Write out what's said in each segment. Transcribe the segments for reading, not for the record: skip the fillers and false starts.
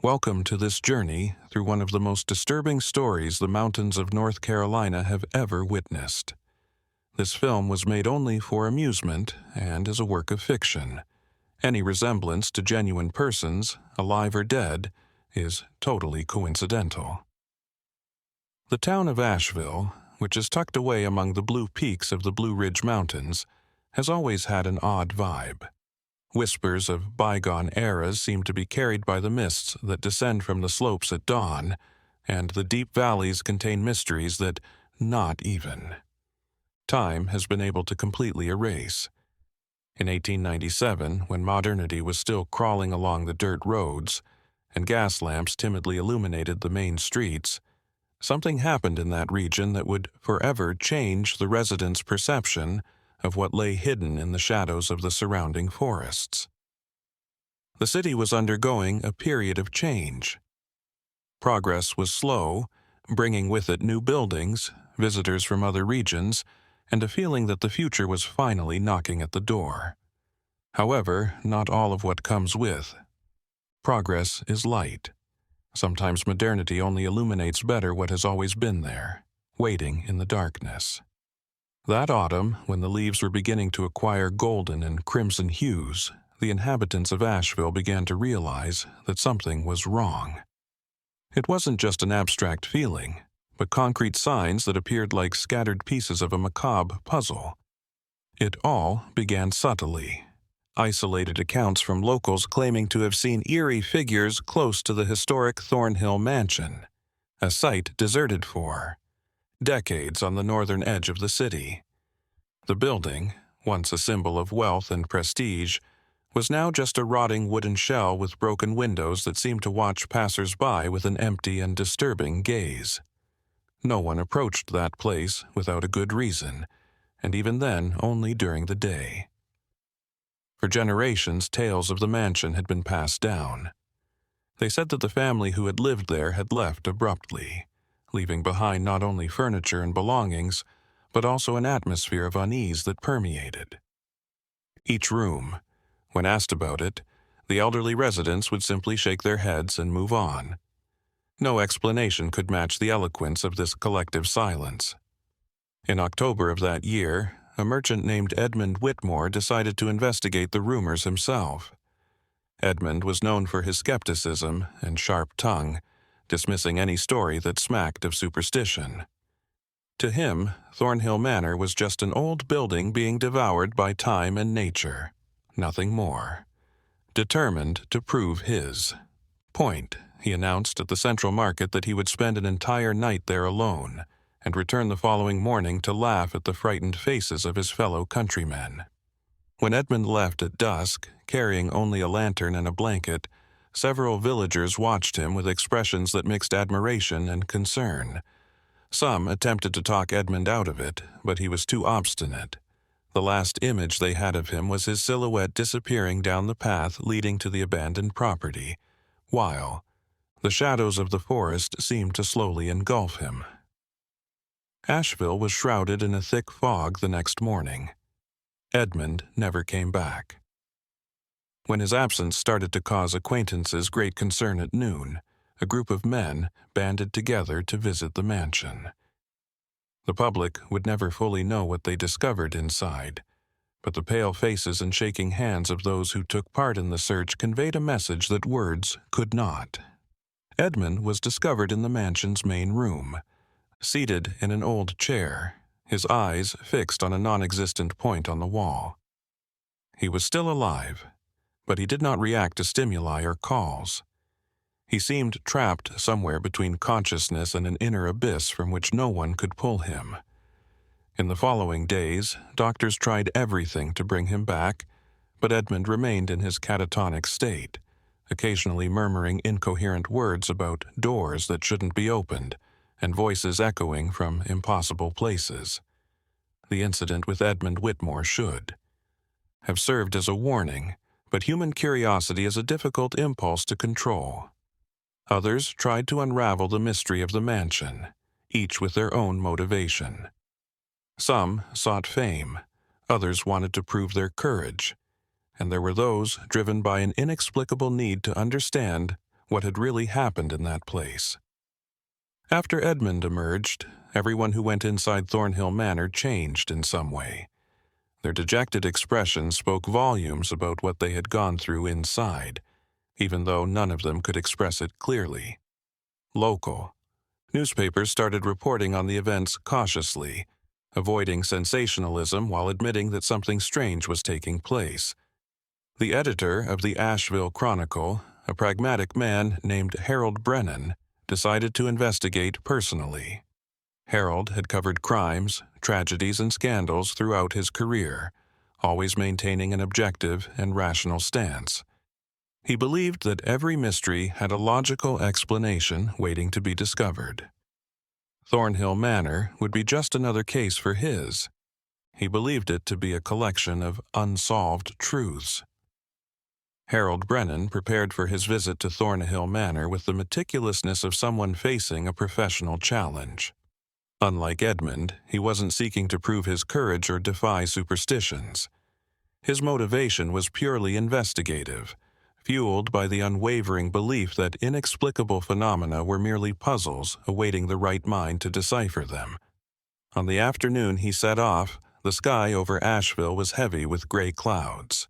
Welcome to this journey through one of the most disturbing stories the mountains of North Carolina have ever witnessed. This film was made only for amusement and is a work of fiction. Any resemblance to genuine persons, alive or dead, is totally coincidental. The town of Asheville, which is tucked away among the blue peaks of the Blue Ridge Mountains, has always had an odd vibe. Whispers of bygone eras seem to be carried by the mists that descend from the slopes at dawn, and the deep valleys contain mysteries that not even time has been able to completely erase. In 1897, when modernity was still crawling along the dirt roads, and gas lamps timidly illuminated the main streets, something happened in that region that would forever change the residents' perception of what lay hidden in the shadows of the surrounding forests. The city was undergoing a period of change. Progress was slow, bringing with it new buildings, visitors from other regions, and a feeling that the future was finally knocking at the door. However, not all of what comes with progress is light. Sometimes modernity only illuminates better what has always been there, waiting in the darkness. That autumn, when the leaves were beginning to acquire golden and crimson hues, the inhabitants of Asheville began to realize that something was wrong. It wasn't just an abstract feeling, but concrete signs that appeared like scattered pieces of a macabre puzzle. It all began subtly. Isolated accounts from locals claiming to have seen eerie figures close to the historic Thornhill Mansion, a site deserted for decades on the northern edge of the city. The building, once a symbol of wealth and prestige, was now just a rotting wooden shell with broken windows that seemed to watch passers-by with an empty and disturbing gaze. No one approached that place without a good reason, and even then only during the day. For generations, tales of the mansion had been passed down. They said that the family who had lived there had left abruptly, leaving behind not only furniture and belongings, but also an atmosphere of unease that permeated each room. When asked about it, the elderly residents would simply shake their heads and move on. No explanation could match the eloquence of this collective silence. In October of that year, a merchant named Edmund Whitmore decided to investigate the rumors himself. Edmund was known for his skepticism and sharp tongue, dismissing any story that smacked of superstition. To him, Thornhill Manor was just an old building being devoured by time and nature, nothing more. Determined to prove his point, he announced at the Central Market that he would spend an entire night there alone, and return the following morning to laugh at the frightened faces of his fellow countrymen. When Edmund left at dusk, carrying only a lantern and a blanket, several villagers watched him with expressions that mixed admiration and concern. Some attempted to talk Edmund out of it, but he was too obstinate. The last image they had of him was his silhouette disappearing down the path leading to the abandoned property, while the shadows of the forest seemed to slowly engulf him. Asheville was shrouded in a thick fog the next morning. Edmund never came back. When his absence started to cause acquaintances great concern at noon, a group of men banded together to visit the mansion. The public would never fully know what they discovered inside, but the pale faces and shaking hands of those who took part in the search conveyed a message that words could not. Edmund was discovered in the mansion's main room, seated in an old chair, his eyes fixed on a non-existent point on the wall. He was still alive, but he did not react to stimuli or calls. He seemed trapped somewhere between consciousness and an inner abyss from which no one could pull him. In the following days, doctors tried everything to bring him back, but Edmund remained in his catatonic state, occasionally murmuring incoherent words about doors that shouldn't be opened, and voices echoing from impossible places. The incident with Edmund Whitmore should have served as a warning, but human curiosity is a difficult impulse to control. Others tried to unravel the mystery of the mansion, each with their own motivation. Some sought fame, others wanted to prove their courage, and there were those driven by an inexplicable need to understand what had really happened in that place. After Edmund emerged, everyone who went inside Thornhill Manor changed in some way. Their dejected expressions spoke volumes about what they had gone through inside, even though none of them could express it clearly. Local. Newspapers started reporting on the events cautiously, avoiding sensationalism while admitting that something strange was taking place. The editor of the Asheville Chronicle, a pragmatic man named Harold Brennan, decided to investigate personally. Harold had covered crimes, tragedies, and scandals throughout his career, always maintaining an objective and rational stance. He believed that every mystery had a logical explanation waiting to be discovered. Thornhill Manor would be just another case for his. He believed it to be a collection of unsolved truths. Harold Brennan prepared for his visit to Thornhill Manor with the meticulousness of someone facing a professional challenge. Unlike Edmund, he wasn't seeking to prove his courage or defy superstitions. His motivation was purely investigative, fueled by the unwavering belief that inexplicable phenomena were merely puzzles awaiting the right mind to decipher them. On the afternoon he set off, the sky over Asheville was heavy with gray clouds,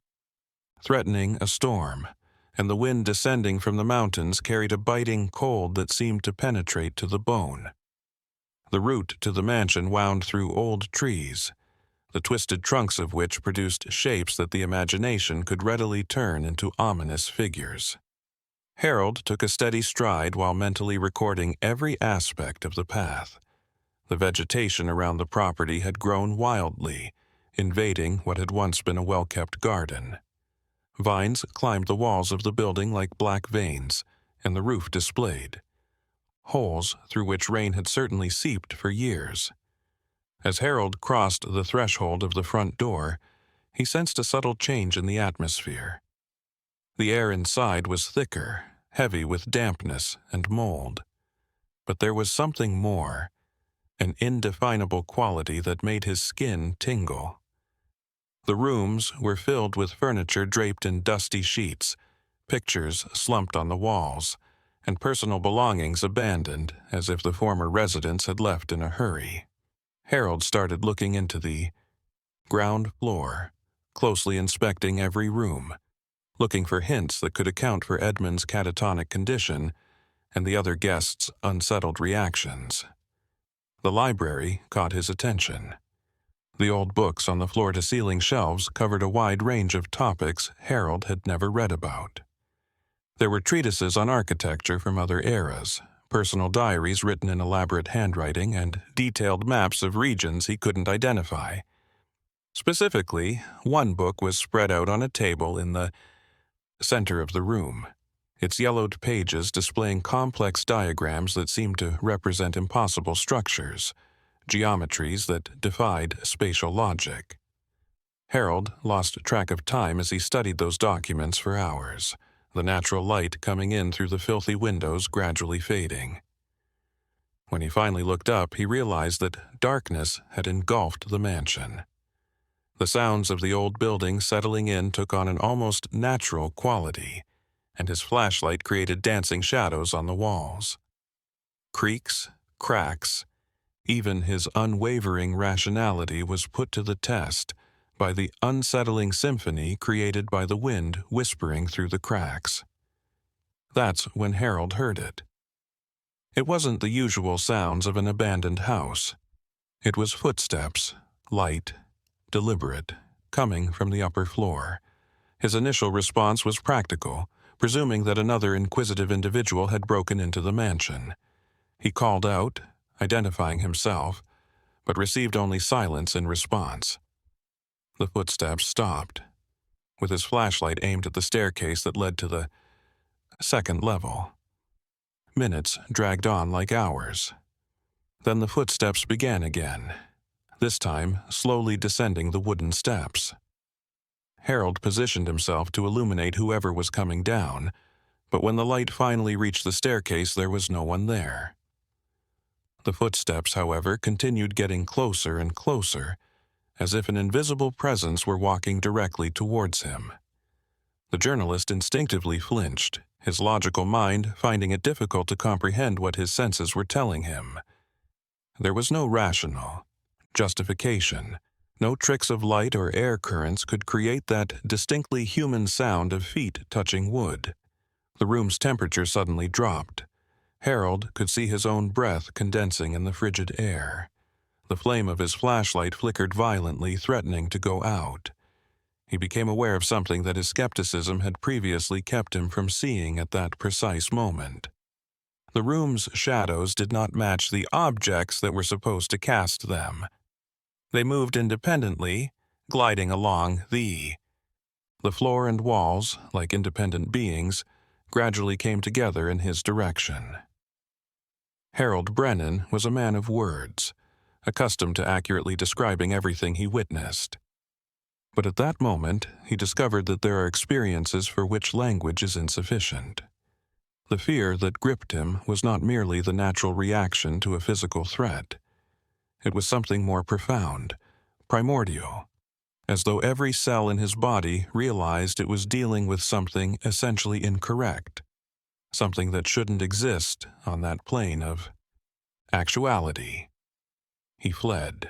threatening a storm, and the wind descending from the mountains carried a biting cold that seemed to penetrate to the bone. The route to the mansion wound through old trees, the twisted trunks of which produced shapes that the imagination could readily turn into ominous figures. Harold took a steady stride while mentally recording every aspect of the path. The vegetation around the property had grown wildly, invading what had once been a well-kept garden. Vines climbed the walls of the building like black veins, and the roof displayed holes through which rain had certainly seeped for years. As Harold crossed the threshold of the front door, he sensed a subtle change in the atmosphere. The air inside was thicker, heavy with dampness and mold. But there was something more, an indefinable quality that made his skin tingle. The rooms were filled with furniture draped in dusty sheets, pictures slumped on the walls, and personal belongings abandoned as if the former residents had left in a hurry. Harold started looking into the ground floor, closely inspecting every room, looking for hints that could account for Edmund's catatonic condition and the other guests' unsettled reactions. The library caught his attention. The old books on the floor-to-ceiling shelves covered a wide range of topics Harold had never read about. There were treatises on architecture from other eras, personal diaries written in elaborate handwriting, and detailed maps of regions he couldn't identify. Specifically, one book was spread out on a table in the center of the room, its yellowed pages displaying complex diagrams that seemed to represent impossible structures, geometries that defied spatial logic. Harold lost track of time as he studied those documents for hours, the natural light coming in through the filthy windows gradually fading. When he finally looked up, he realized that darkness had engulfed the mansion. The sounds of the old building settling in took on an almost natural quality, and his flashlight created dancing shadows on the walls. Creaks, cracks, even his unwavering rationality was put to the test by the unsettling symphony created by the wind whispering through the cracks. That's when Harold heard it. It wasn't the usual sounds of an abandoned house. It was footsteps, light, deliberate, coming from the upper floor. His initial response was practical, presuming that another inquisitive individual had broken into the mansion. He called out, identifying himself, but received only silence in response. The footsteps stopped, with his flashlight aimed at the staircase that led to the second level. Minutes dragged on like hours. Then the footsteps began again, this time slowly descending the wooden steps. Harold positioned himself to illuminate whoever was coming down, but when the light finally reached the staircase, there was no one there. The footsteps, however, continued getting closer and closer, as if an invisible presence were walking directly towards him. The journalist instinctively flinched, his logical mind finding it difficult to comprehend what his senses were telling him. There was no rational justification. No tricks of light or air currents could create that distinctly human sound of feet touching wood. The room's temperature suddenly dropped. Harold could see his own breath condensing in the frigid air. The flame of his flashlight flickered violently, threatening to go out. He became aware of something that his skepticism had previously kept him from seeing at that precise moment. The room's shadows did not match the objects that were supposed to cast them. They moved independently, gliding along the floor and walls, like independent beings, gradually came together in his direction. Harold Brennan was a man of words, accustomed to accurately describing everything he witnessed. But at that moment, he discovered that there are experiences for which language is insufficient. The fear that gripped him was not merely the natural reaction to a physical threat. It was something more profound, primordial, as though every cell in his body realized it was dealing with something essentially incorrect, something that shouldn't exist on that plane of actuality. He fled.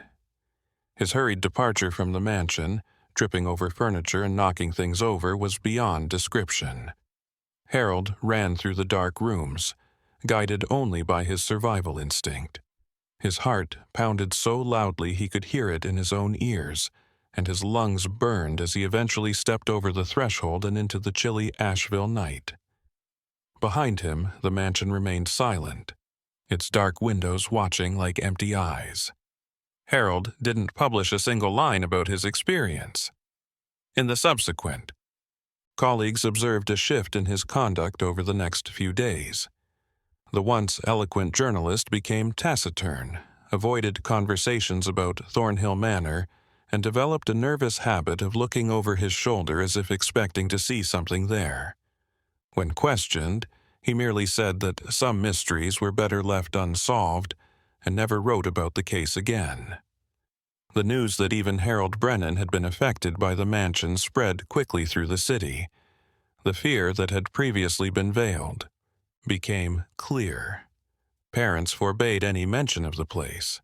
His hurried departure from the mansion, tripping over furniture and knocking things over, was beyond description. Harold ran through the dark rooms, guided only by his survival instinct. His heart pounded so loudly he could hear it in his own ears, and his lungs burned as he eventually stepped over the threshold and into the chilly Asheville night. Behind him, the mansion remained silent, its dark windows watching like empty eyes. Harold didn't publish a single line about his experience. In the subsequent, colleagues observed a shift in his conduct over the next few days. The once eloquent journalist became taciturn, avoided conversations about Thornhill Manor, and developed a nervous habit of looking over his shoulder as if expecting to see something there. When questioned, he merely said that some mysteries were better left unsolved, and never wrote about the case again. The news that even Harold Brennan had been affected by the mansion spread quickly through the city. The fear that had previously been veiled became clear. Parents forbade any mention of the place.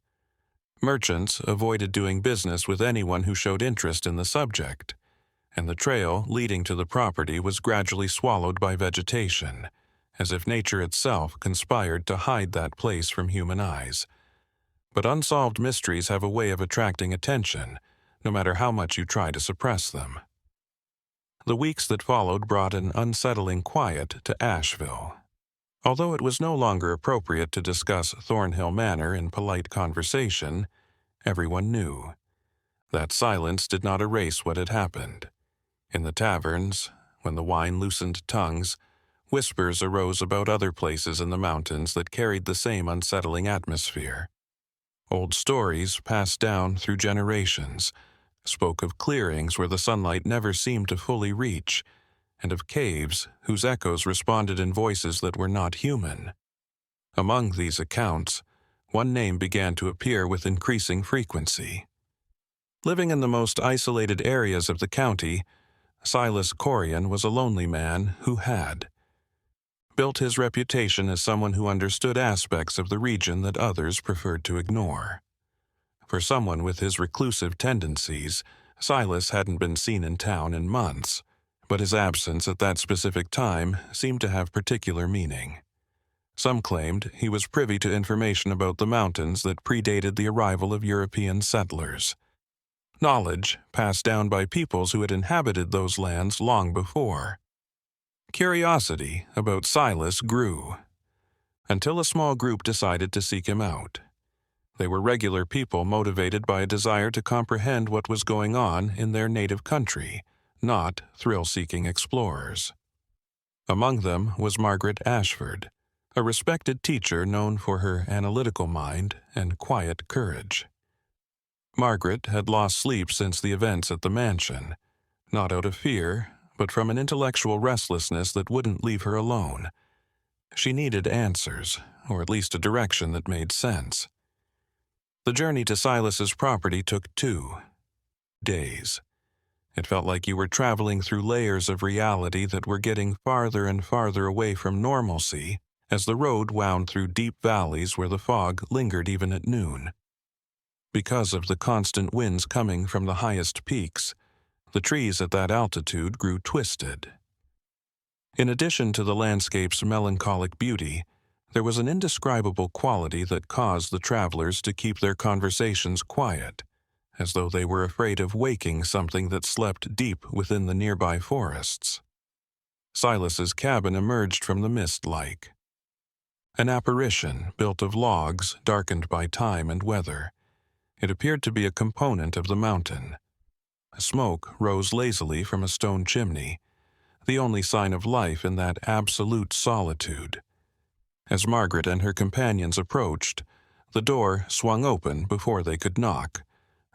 Merchants avoided doing business with anyone who showed interest in the subject, and the trail leading to the property was gradually swallowed by vegetation, as if nature itself conspired to hide that place from human eyes. But unsolved mysteries have a way of attracting attention, no matter how much you try to suppress them. The weeks that followed brought an unsettling quiet to Asheville. Although it was no longer appropriate to discuss Thornhill Manor in polite conversation, everyone knew. That silence did not erase what had happened. In the taverns, when the wine loosened tongues, whispers arose about other places in the mountains that carried the same unsettling atmosphere. Old stories, passed down through generations, spoke of clearings where the sunlight never seemed to fully reach, and of caves whose echoes responded in voices that were not human. Among these accounts, one name began to appear with increasing frequency. Living in the most isolated areas of the county, Silas Corian was a lonely man who had built his reputation as someone who understood aspects of the region that others preferred to ignore. For someone with his reclusive tendencies, Silas hadn't been seen in town in months, but his absence at that specific time seemed to have particular meaning. Some claimed he was privy to information about the mountains that predated the arrival of European settlers. Knowledge passed down by peoples who had inhabited those lands long before. Curiosity about Silas grew, until a small group decided to seek him out. They were regular people motivated by a desire to comprehend what was going on in their native country, not thrill-seeking explorers. Among them was Margaret Ashford, a respected teacher known for her analytical mind and quiet courage. Margaret had lost sleep since the events at the mansion, not out of fear, but from an intellectual restlessness that wouldn't leave her alone. She needed answers, or at least a direction that made sense. The journey to Silas's property took 2 days. It felt like you were traveling through layers of reality that were getting farther and farther away from normalcy as the road wound through deep valleys where the fog lingered even at noon. Because of the constant winds coming from the highest peaks, the trees at that altitude grew twisted. In addition to the landscape's melancholic beauty, there was an indescribable quality that caused the travelers to keep their conversations quiet, as though they were afraid of waking something that slept deep within the nearby forests. Silas's cabin emerged from the mist-like. An apparition built of logs darkened by time and weather. It appeared to be a component of the mountain. Smoke rose lazily from a stone chimney, the only sign of life in that absolute solitude. As Margaret and her companions approached, the door swung open before they could knock,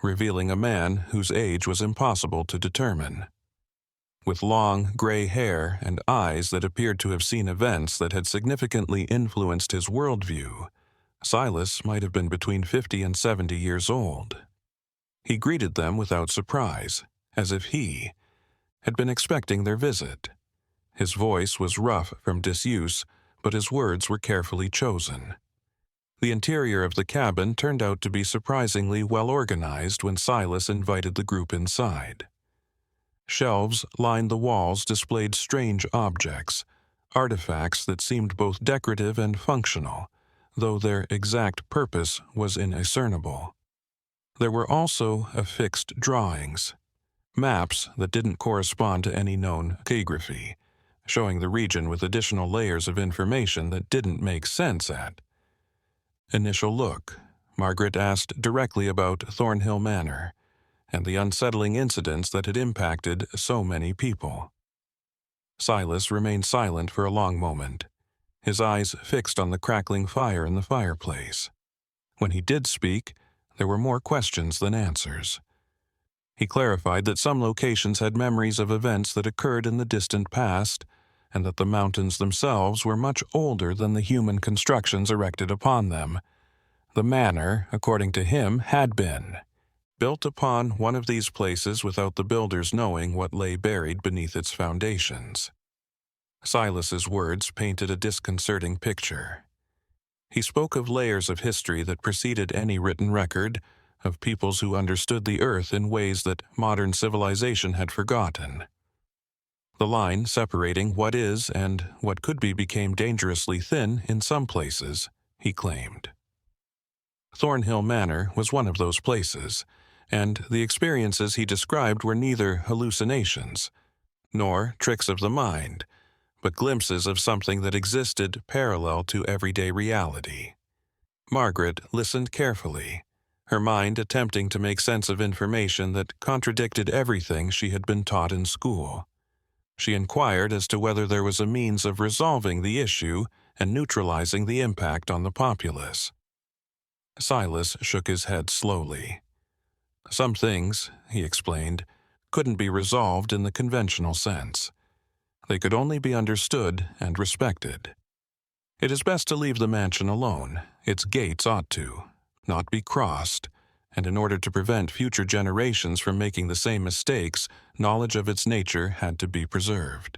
revealing a man whose age was impossible to determine. With long, gray hair and eyes that appeared to have seen events that had significantly influenced his worldview, Silas might have been between 50 and 70 years old. He greeted them without surprise, as if he had been expecting their visit. His voice was rough from disuse, but his words were carefully chosen. The interior of the cabin turned out to be surprisingly well organized when Silas invited the group inside. Shelves lined the walls displayed strange objects, artifacts that seemed both decorative and functional, though their exact purpose was indiscernible. There were also affixed drawings, maps that didn't correspond to any known geography, showing the region with additional layers of information that didn't make sense at initial look. Margaret asked directly about Thornhill Manor and the unsettling incidents that had impacted so many people. Silas remained silent for a long moment, his eyes fixed on the crackling fire in the fireplace. When he did speak, there were more questions than answers. He clarified that some locations had memories of events that occurred in the distant past, and that the mountains themselves were much older than the human constructions erected upon them. The manor, according to him, had been built upon one of these places without the builders knowing what lay buried beneath its foundations. Silas's words painted a disconcerting picture. He spoke of layers of history that preceded any written record, of peoples who understood the earth in ways that modern civilization had forgotten. The line separating what is and what could be became dangerously thin in some places, he claimed. Thornhill Manor was one of those places, and the experiences he described were neither hallucinations nor tricks of the mind, but glimpses of something that existed parallel to everyday reality. Margaret listened carefully, her mind attempting to make sense of information that contradicted everything she had been taught in school. She inquired as to whether there was a means of resolving the issue and neutralizing the impact on the populace. Silas shook his head slowly. Some things, he explained, couldn't be resolved in the conventional sense. They could only be understood and respected. It is best to leave the mansion alone. Its gates ought to not be crossed, and in order to prevent future generations from making the same mistakes, knowledge of its nature had to be preserved.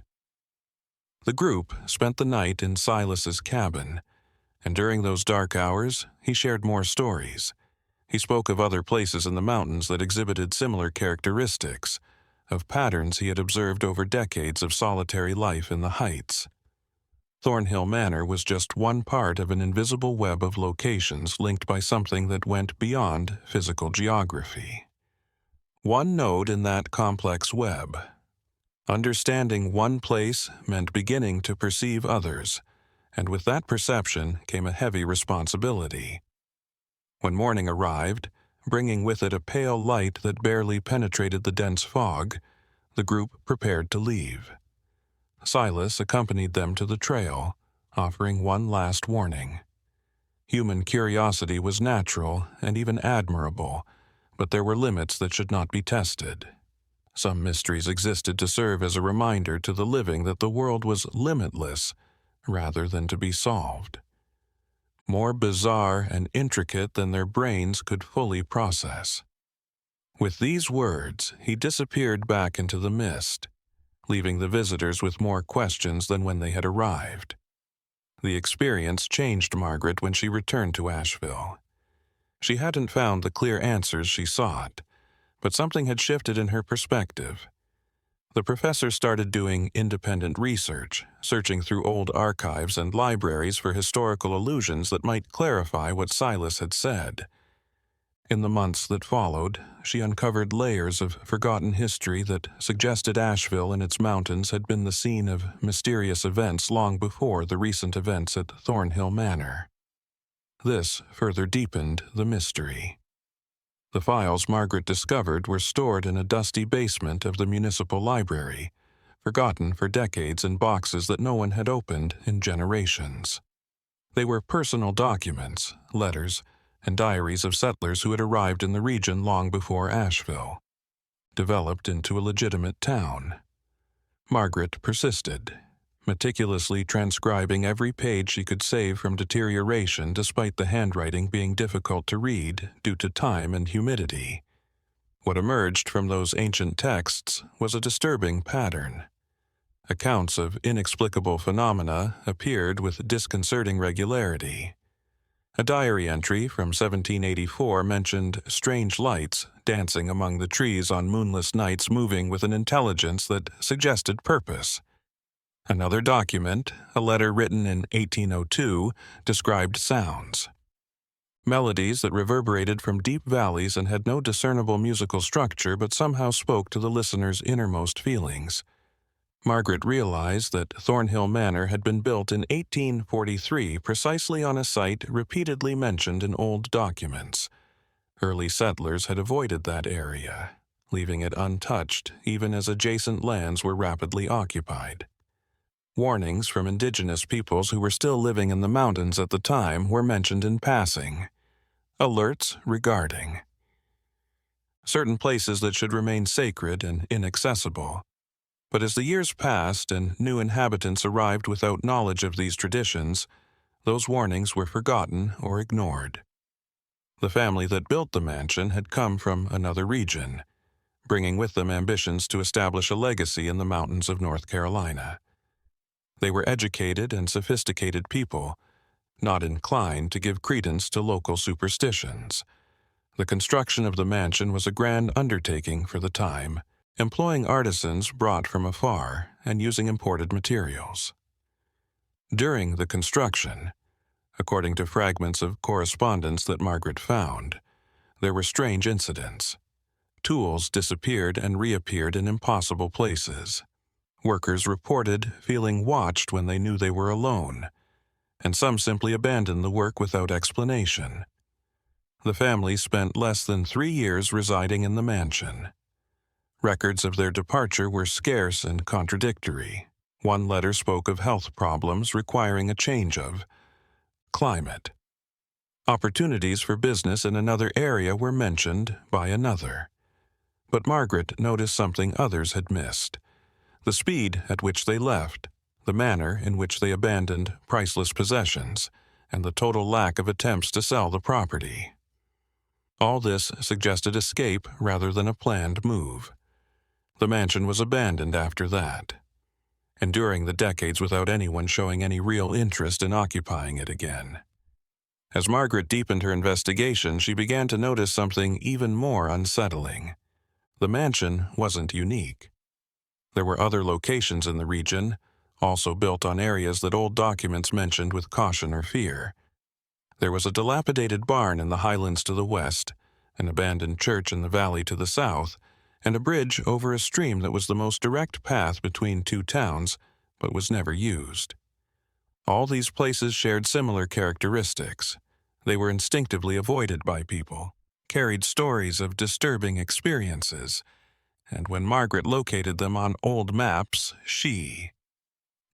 The group spent the night in Silas's cabin, and during those dark hours, he shared more stories. He spoke of other places in the mountains that exhibited similar characteristics, of patterns he had observed over decades of solitary life in the heights. Thornhill Manor was just one part of an invisible web of locations linked by something that went beyond physical geography. One node in that complex web. Understanding one place meant beginning to perceive others, and with that perception came a heavy responsibility. When morning arrived, bringing with it a pale light that barely penetrated the dense fog, the group prepared to leave. Silas accompanied them to the trail, offering one last warning. Human curiosity was natural and even admirable, but there were limits that should not be tested. Some mysteries existed to serve as a reminder to the living that the world was limitless rather than to be solved. More bizarre and intricate than their brains could fully process. With these words, he disappeared back into the mist, leaving the visitors with more questions than when they had arrived. The experience changed Margaret when she returned to Asheville. She hadn't found the clear answers she sought, but something had shifted in her perspective. The professor started doing independent research, searching through old archives and libraries for historical allusions that might clarify what Silas had said. In the months that followed, she uncovered layers of forgotten history that suggested Asheville and its mountains had been the scene of mysterious events long before the recent events at Thornhill Manor. This further deepened the mystery. The files Margaret discovered were stored in a dusty basement of the municipal library, forgotten for decades in boxes that no one had opened in generations. They were personal documents, letters, and diaries of settlers who had arrived in the region long before Asheville, developed into a legitimate town. Margaret persisted, meticulously transcribing every page she could save from deterioration despite the handwriting being difficult to read due to time and humidity. What emerged from those ancient texts was a disturbing pattern. Accounts of inexplicable phenomena appeared with disconcerting regularity. A diary entry from 1784 mentioned strange lights dancing among the trees on moonless nights moving with an intelligence that suggested purpose. Another document, a letter written in 1802, described sounds. Melodies that reverberated from deep valleys and had no discernible musical structure but somehow spoke to the listener's innermost feelings. Margaret realized that Thornhill Manor had been built in 1843 precisely on a site repeatedly mentioned in old documents. Early settlers had avoided that area, leaving it untouched even as adjacent lands were rapidly occupied. Warnings from indigenous peoples who were still living in the mountains at the time were mentioned in passing. Alerts regarding certain places that should remain sacred and inaccessible. But as the years passed and new inhabitants arrived without knowledge of these traditions, those warnings were forgotten or ignored. The family that built the mansion had come from another region, bringing with them ambitions to establish a legacy in the mountains of North Carolina. They were educated and sophisticated people, not inclined to give credence to local superstitions. The construction of the mansion was a grand undertaking for the time, employing artisans brought from afar and using imported materials. During the construction, according to fragments of correspondence that Margaret found, there were strange incidents. Tools disappeared and reappeared in impossible places. Workers reported feeling watched when they knew they were alone, and some simply abandoned the work without explanation. The family spent less than 3 years residing in the mansion. Records of their departure were scarce and contradictory. One letter spoke of health problems requiring a change of climate. Opportunities for business in another area were mentioned by another. But Margaret noticed something others had missed: the speed at which they left, the manner in which they abandoned priceless possessions, and the total lack of attempts to sell the property. All this suggested escape rather than a planned move. The mansion was abandoned after that, enduring the decades without anyone showing any real interest in occupying it again. As Margaret deepened her investigation, she began to notice something even more unsettling. The mansion wasn't unique. There were other locations in the region, also built on areas that old documents mentioned with caution or fear. There was a dilapidated barn in the highlands to the west, an abandoned church in the valley to the south, and a bridge over a stream that was the most direct path between two towns, but was never used. All these places shared similar characteristics. They were instinctively avoided by people, carried stories of disturbing experiences, and when Margaret located them on old maps, she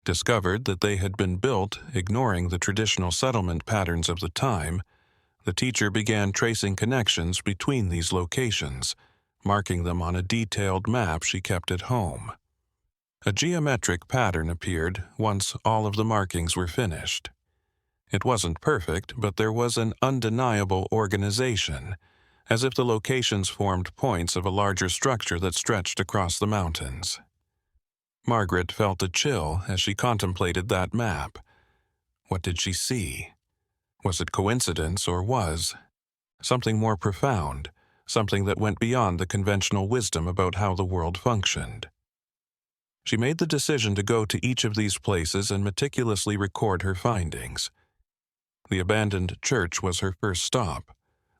discovered that they had been built ignoring the traditional settlement patterns of the time. The teacher began tracing connections between these locations, marking them on a detailed map she kept at home. A geometric pattern appeared once all of the markings were finished. It wasn't perfect, but there was an undeniable organization, as if the locations formed points of a larger structure that stretched across the mountains. Margaret felt a chill as she contemplated that map. What did she see? Was it coincidence, or was something more profound, something that went beyond the conventional wisdom about how the world functioned? She made the decision to go to each of these places and meticulously record her findings. The abandoned church was her first stop.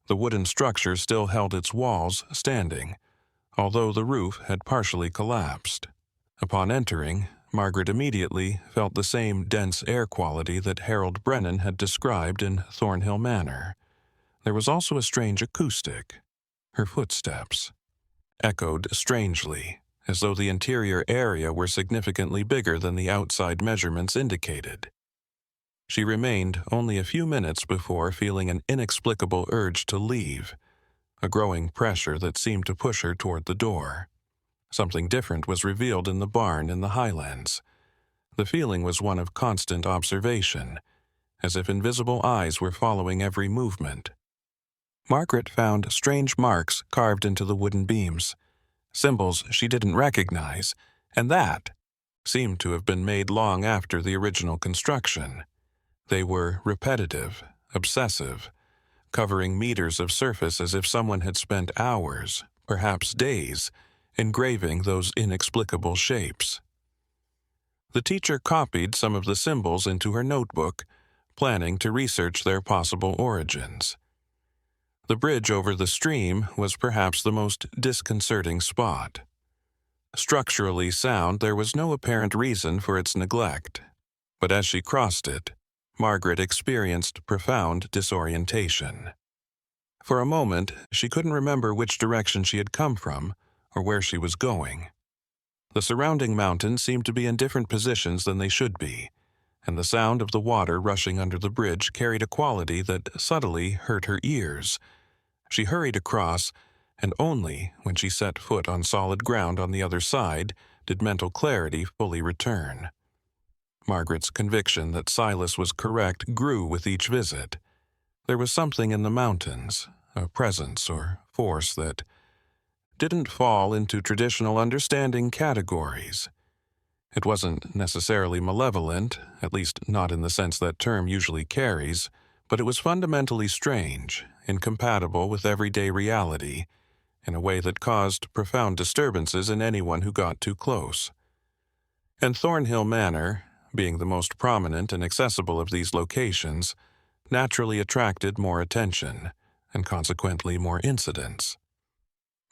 The wooden structure still held its walls standing, although the roof had partially collapsed. Upon entering, Margaret immediately felt the same dense air quality that Harold Brennan had described in Thornhill Manor. There was also a strange acoustic. Her footsteps echoed strangely, as though the interior area were significantly bigger than the outside measurements indicated. She remained only a few minutes before feeling an inexplicable urge to leave, a growing pressure that seemed to push her toward the door. Something different was revealed in the barn in the highlands. The feeling was one of constant observation, as if invisible eyes were following every movement. Margaret found strange marks carved into the wooden beams, symbols she didn't recognize, and that seemed to have been made long after the original construction. They were repetitive, obsessive, covering meters of surface as if someone had spent hours, perhaps days, engraving those inexplicable shapes. The teacher copied some of the symbols into her notebook, planning to research their possible origins. The bridge over the stream was perhaps the most disconcerting spot. Structurally sound, there was no apparent reason for its neglect, but as she crossed it, Margaret experienced profound disorientation. For a moment, she couldn't remember which direction she had come from or where she was going. The surrounding mountains seemed to be in different positions than they should be, and the sound of the water rushing under the bridge carried a quality that subtly hurt her ears. She hurried across, and only when she set foot on solid ground on the other side did mental clarity fully return. Margaret's conviction that Silas was correct grew with each visit. There was something in the mountains, a presence or force that didn't fall into traditional understanding categories. It wasn't necessarily malevolent, at least not in the sense that term usually carries, but it was fundamentally strange, incompatible with everyday reality, in a way that caused profound disturbances in anyone who got too close. And Thornhill Manor, being the most prominent and accessible of these locations, naturally attracted more attention, and consequently more incidents.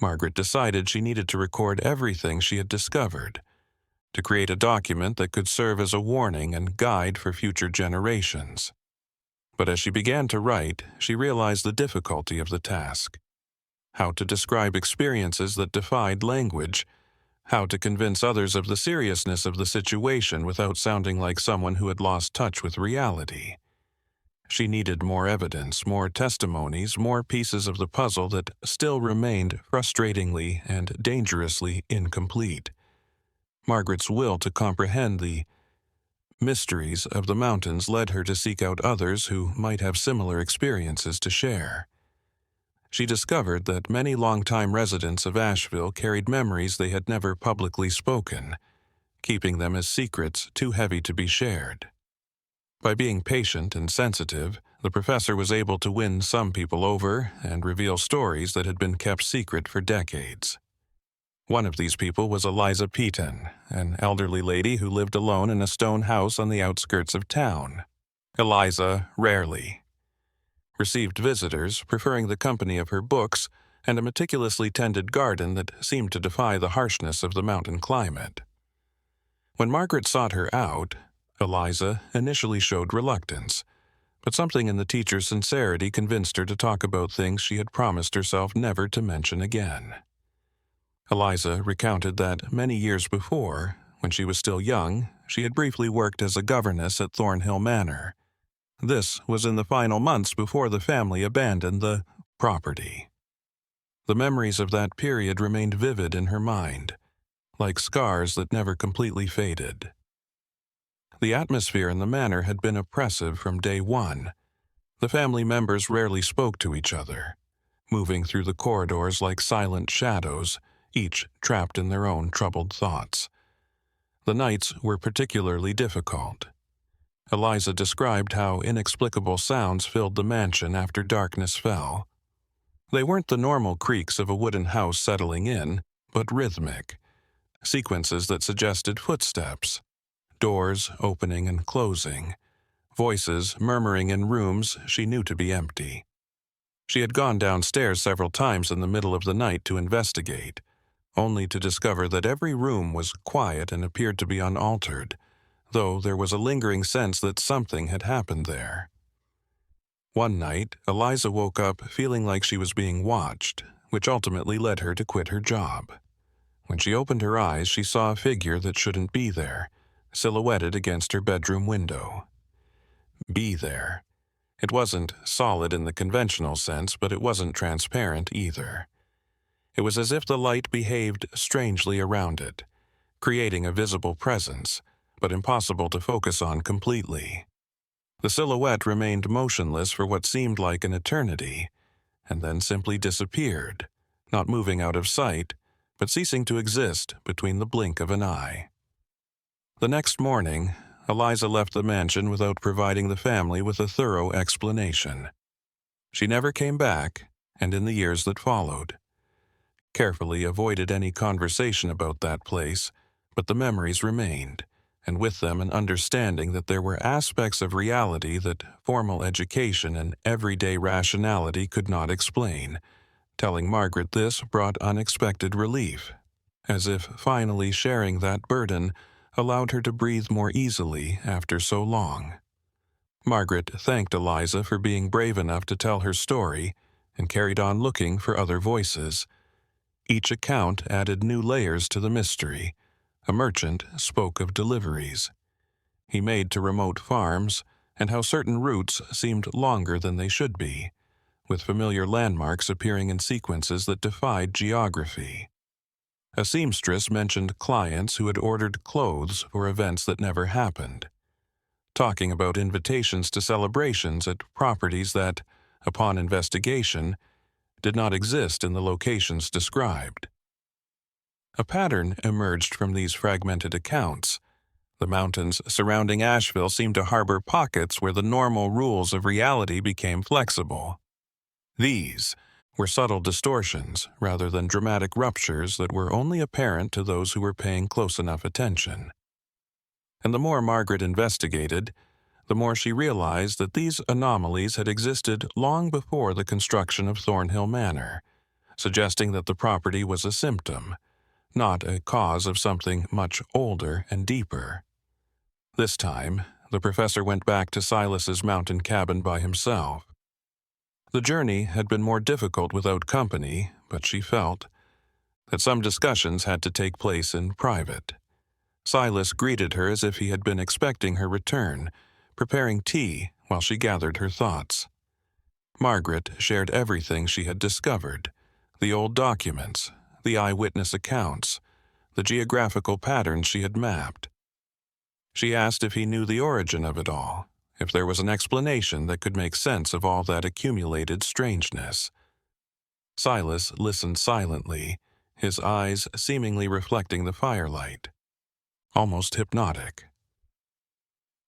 Margaret decided she needed to record everything she had discovered, to create a document that could serve as a warning and guide for future generations. But as she began to write, she realized the difficulty of the task. How to describe experiences that defied language, how to convince others of the seriousness of the situation without sounding like someone who had lost touch with reality. She needed more evidence, more testimonies, more pieces of the puzzle that still remained frustratingly and dangerously incomplete. Margaret's will to comprehend the mysteries of the mountains led her to seek out others who might have similar experiences to share. She discovered that many longtime residents of Asheville carried memories they had never publicly spoken, keeping them as secrets too heavy to be shared. By being patient and sensitive, the professor was able to win some people over and reveal stories that had been kept secret for decades. One of these people was Eliza Peaton, an elderly lady who lived alone in a stone house on the outskirts of town. Eliza rarely received visitors, preferring the company of her books and a meticulously tended garden that seemed to defy the harshness of the mountain climate. When Margaret sought her out, Eliza initially showed reluctance, but something in the teacher's sincerity convinced her to talk about things she had promised herself never to mention again. Eliza recounted that many years before, when she was still young, she had briefly worked as a governess at Thornhill Manor. This was in the final months before the family abandoned the property. The memories of that period remained vivid in her mind, like scars that never completely faded. The atmosphere in the manor had been oppressive from day one. The family members rarely spoke to each other. moving through the corridors like silent shadows, each trapped in their own troubled thoughts. The nights were particularly difficult. Eliza described how inexplicable sounds filled the mansion after darkness fell. They weren't the normal creaks of a wooden house settling in, but rhythmic, sequences that suggested footsteps, doors opening and closing, voices murmuring in rooms she knew to be empty. She had gone downstairs several times in the middle of the night to investigate, only to discover that every room was quiet and appeared to be unaltered, though there was a lingering sense that something had happened there. One night, Eliza woke up feeling like she was being watched, which ultimately led her to quit her job. When she opened her eyes, she saw a figure that shouldn't be there, silhouetted against her bedroom window. Be there. It wasn't solid in the conventional sense, but it wasn't transparent either. It was as if the light behaved strangely around it, creating a visible presence, but impossible to focus on completely. The silhouette remained motionless for what seemed like an eternity, and then simply disappeared, not moving out of sight, but ceasing to exist between the blink of an eye. The next morning, Eliza left the mansion without providing the family with a thorough explanation. She never came back, and in the years that followed, carefully avoided any conversation about that place, but the memories remained, and with them an understanding that there were aspects of reality that formal education and everyday rationality could not explain. Telling Margaret this brought unexpected relief, as if finally sharing that burden allowed her to breathe more easily after so long. Margaret thanked Eliza for being brave enough to tell her story and carried on looking for other voices. Each account added new layers to the mystery. A merchant spoke of deliveries he made to remote farms and how certain routes seemed longer than they should be, with familiar landmarks appearing in sequences that defied geography. A seamstress mentioned clients who had ordered clothes for events that never happened, talking about invitations to celebrations at properties that, upon investigation, did not exist in the locations described. A pattern emerged from these fragmented accounts. The mountains surrounding Asheville seemed to harbor pockets where the normal rules of reality became flexible. These were subtle distortions rather than dramatic ruptures that were only apparent to those who were paying close enough attention. And the more Margaret investigated, the more she realized that these anomalies had existed long before the construction of Thornhill Manor, suggesting that the property was a symptom, not a cause of something much older and deeper. This time, the professor went back to Silas's mountain cabin by himself. The journey had been more difficult without company, but she felt that some discussions had to take place in private. Silas greeted her as if he had been expecting her return, preparing tea while she gathered her thoughts. Margaret shared everything she had discovered, the old documents, the eyewitness accounts, the geographical patterns she had mapped. She asked if he knew the origin of it all, if there was an explanation that could make sense of all that accumulated strangeness. Silas listened silently, his eyes seemingly reflecting the firelight, almost hypnotic.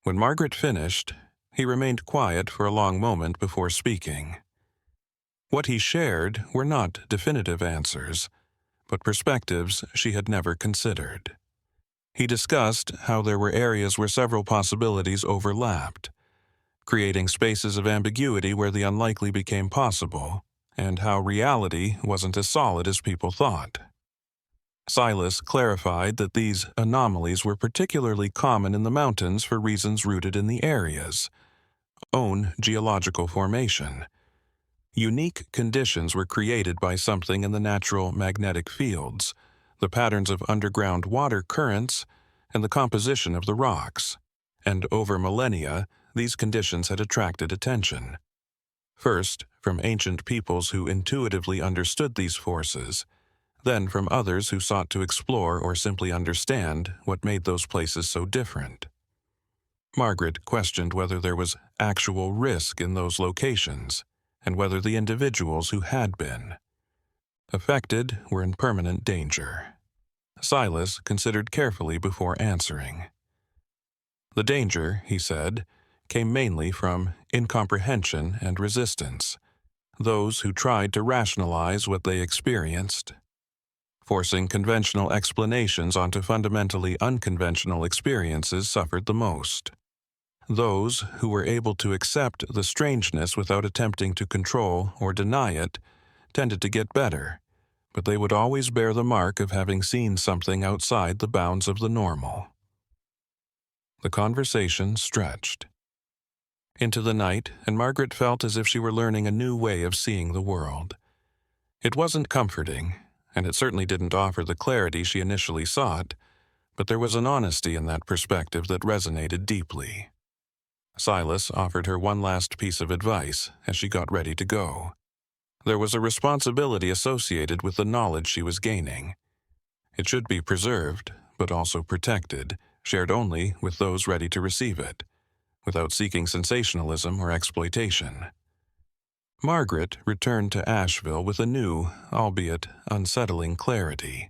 When Margaret finished, he remained quiet for a long moment before speaking. What he shared were not definitive answers, but perspectives she had never considered. He discussed how there were areas where several possibilities overlapped, creating spaces of ambiguity where the unlikely became possible, and how reality wasn't as solid as people thought. Silas clarified that these anomalies were particularly common in the mountains for reasons rooted in the area's own geological formation. Unique conditions were created by something in the natural magnetic fields, the patterns of underground water currents, and the composition of the rocks, and over millennia, these conditions had attracted attention. First, from ancient peoples who intuitively understood these forces, then from others who sought to explore or simply understand what made those places so different. Margaret questioned whether there was actual risk in those locations, and whether the individuals who had been affected were in permanent danger. Silas considered carefully before answering. The danger, he said, came mainly from incomprehension and resistance, those who tried to rationalize what they experienced. Forcing conventional explanations onto fundamentally unconventional experiences suffered the most. Those who were able to accept the strangeness without attempting to control or deny it tended to get better, but they would always bear the mark of having seen something outside the bounds of the normal. The conversation stretched into the night, and Margaret felt as if she were learning a new way of seeing the world. It wasn't comforting, and it certainly didn't offer the clarity she initially sought, but there was an honesty in that perspective that resonated deeply. Silas offered her one last piece of advice as she got ready to go. There was a responsibility associated with the knowledge she was gaining. It should be preserved, but also protected, shared only with those ready to receive it, without seeking sensationalism or exploitation. Margaret returned to Asheville with a new, albeit unsettling clarity.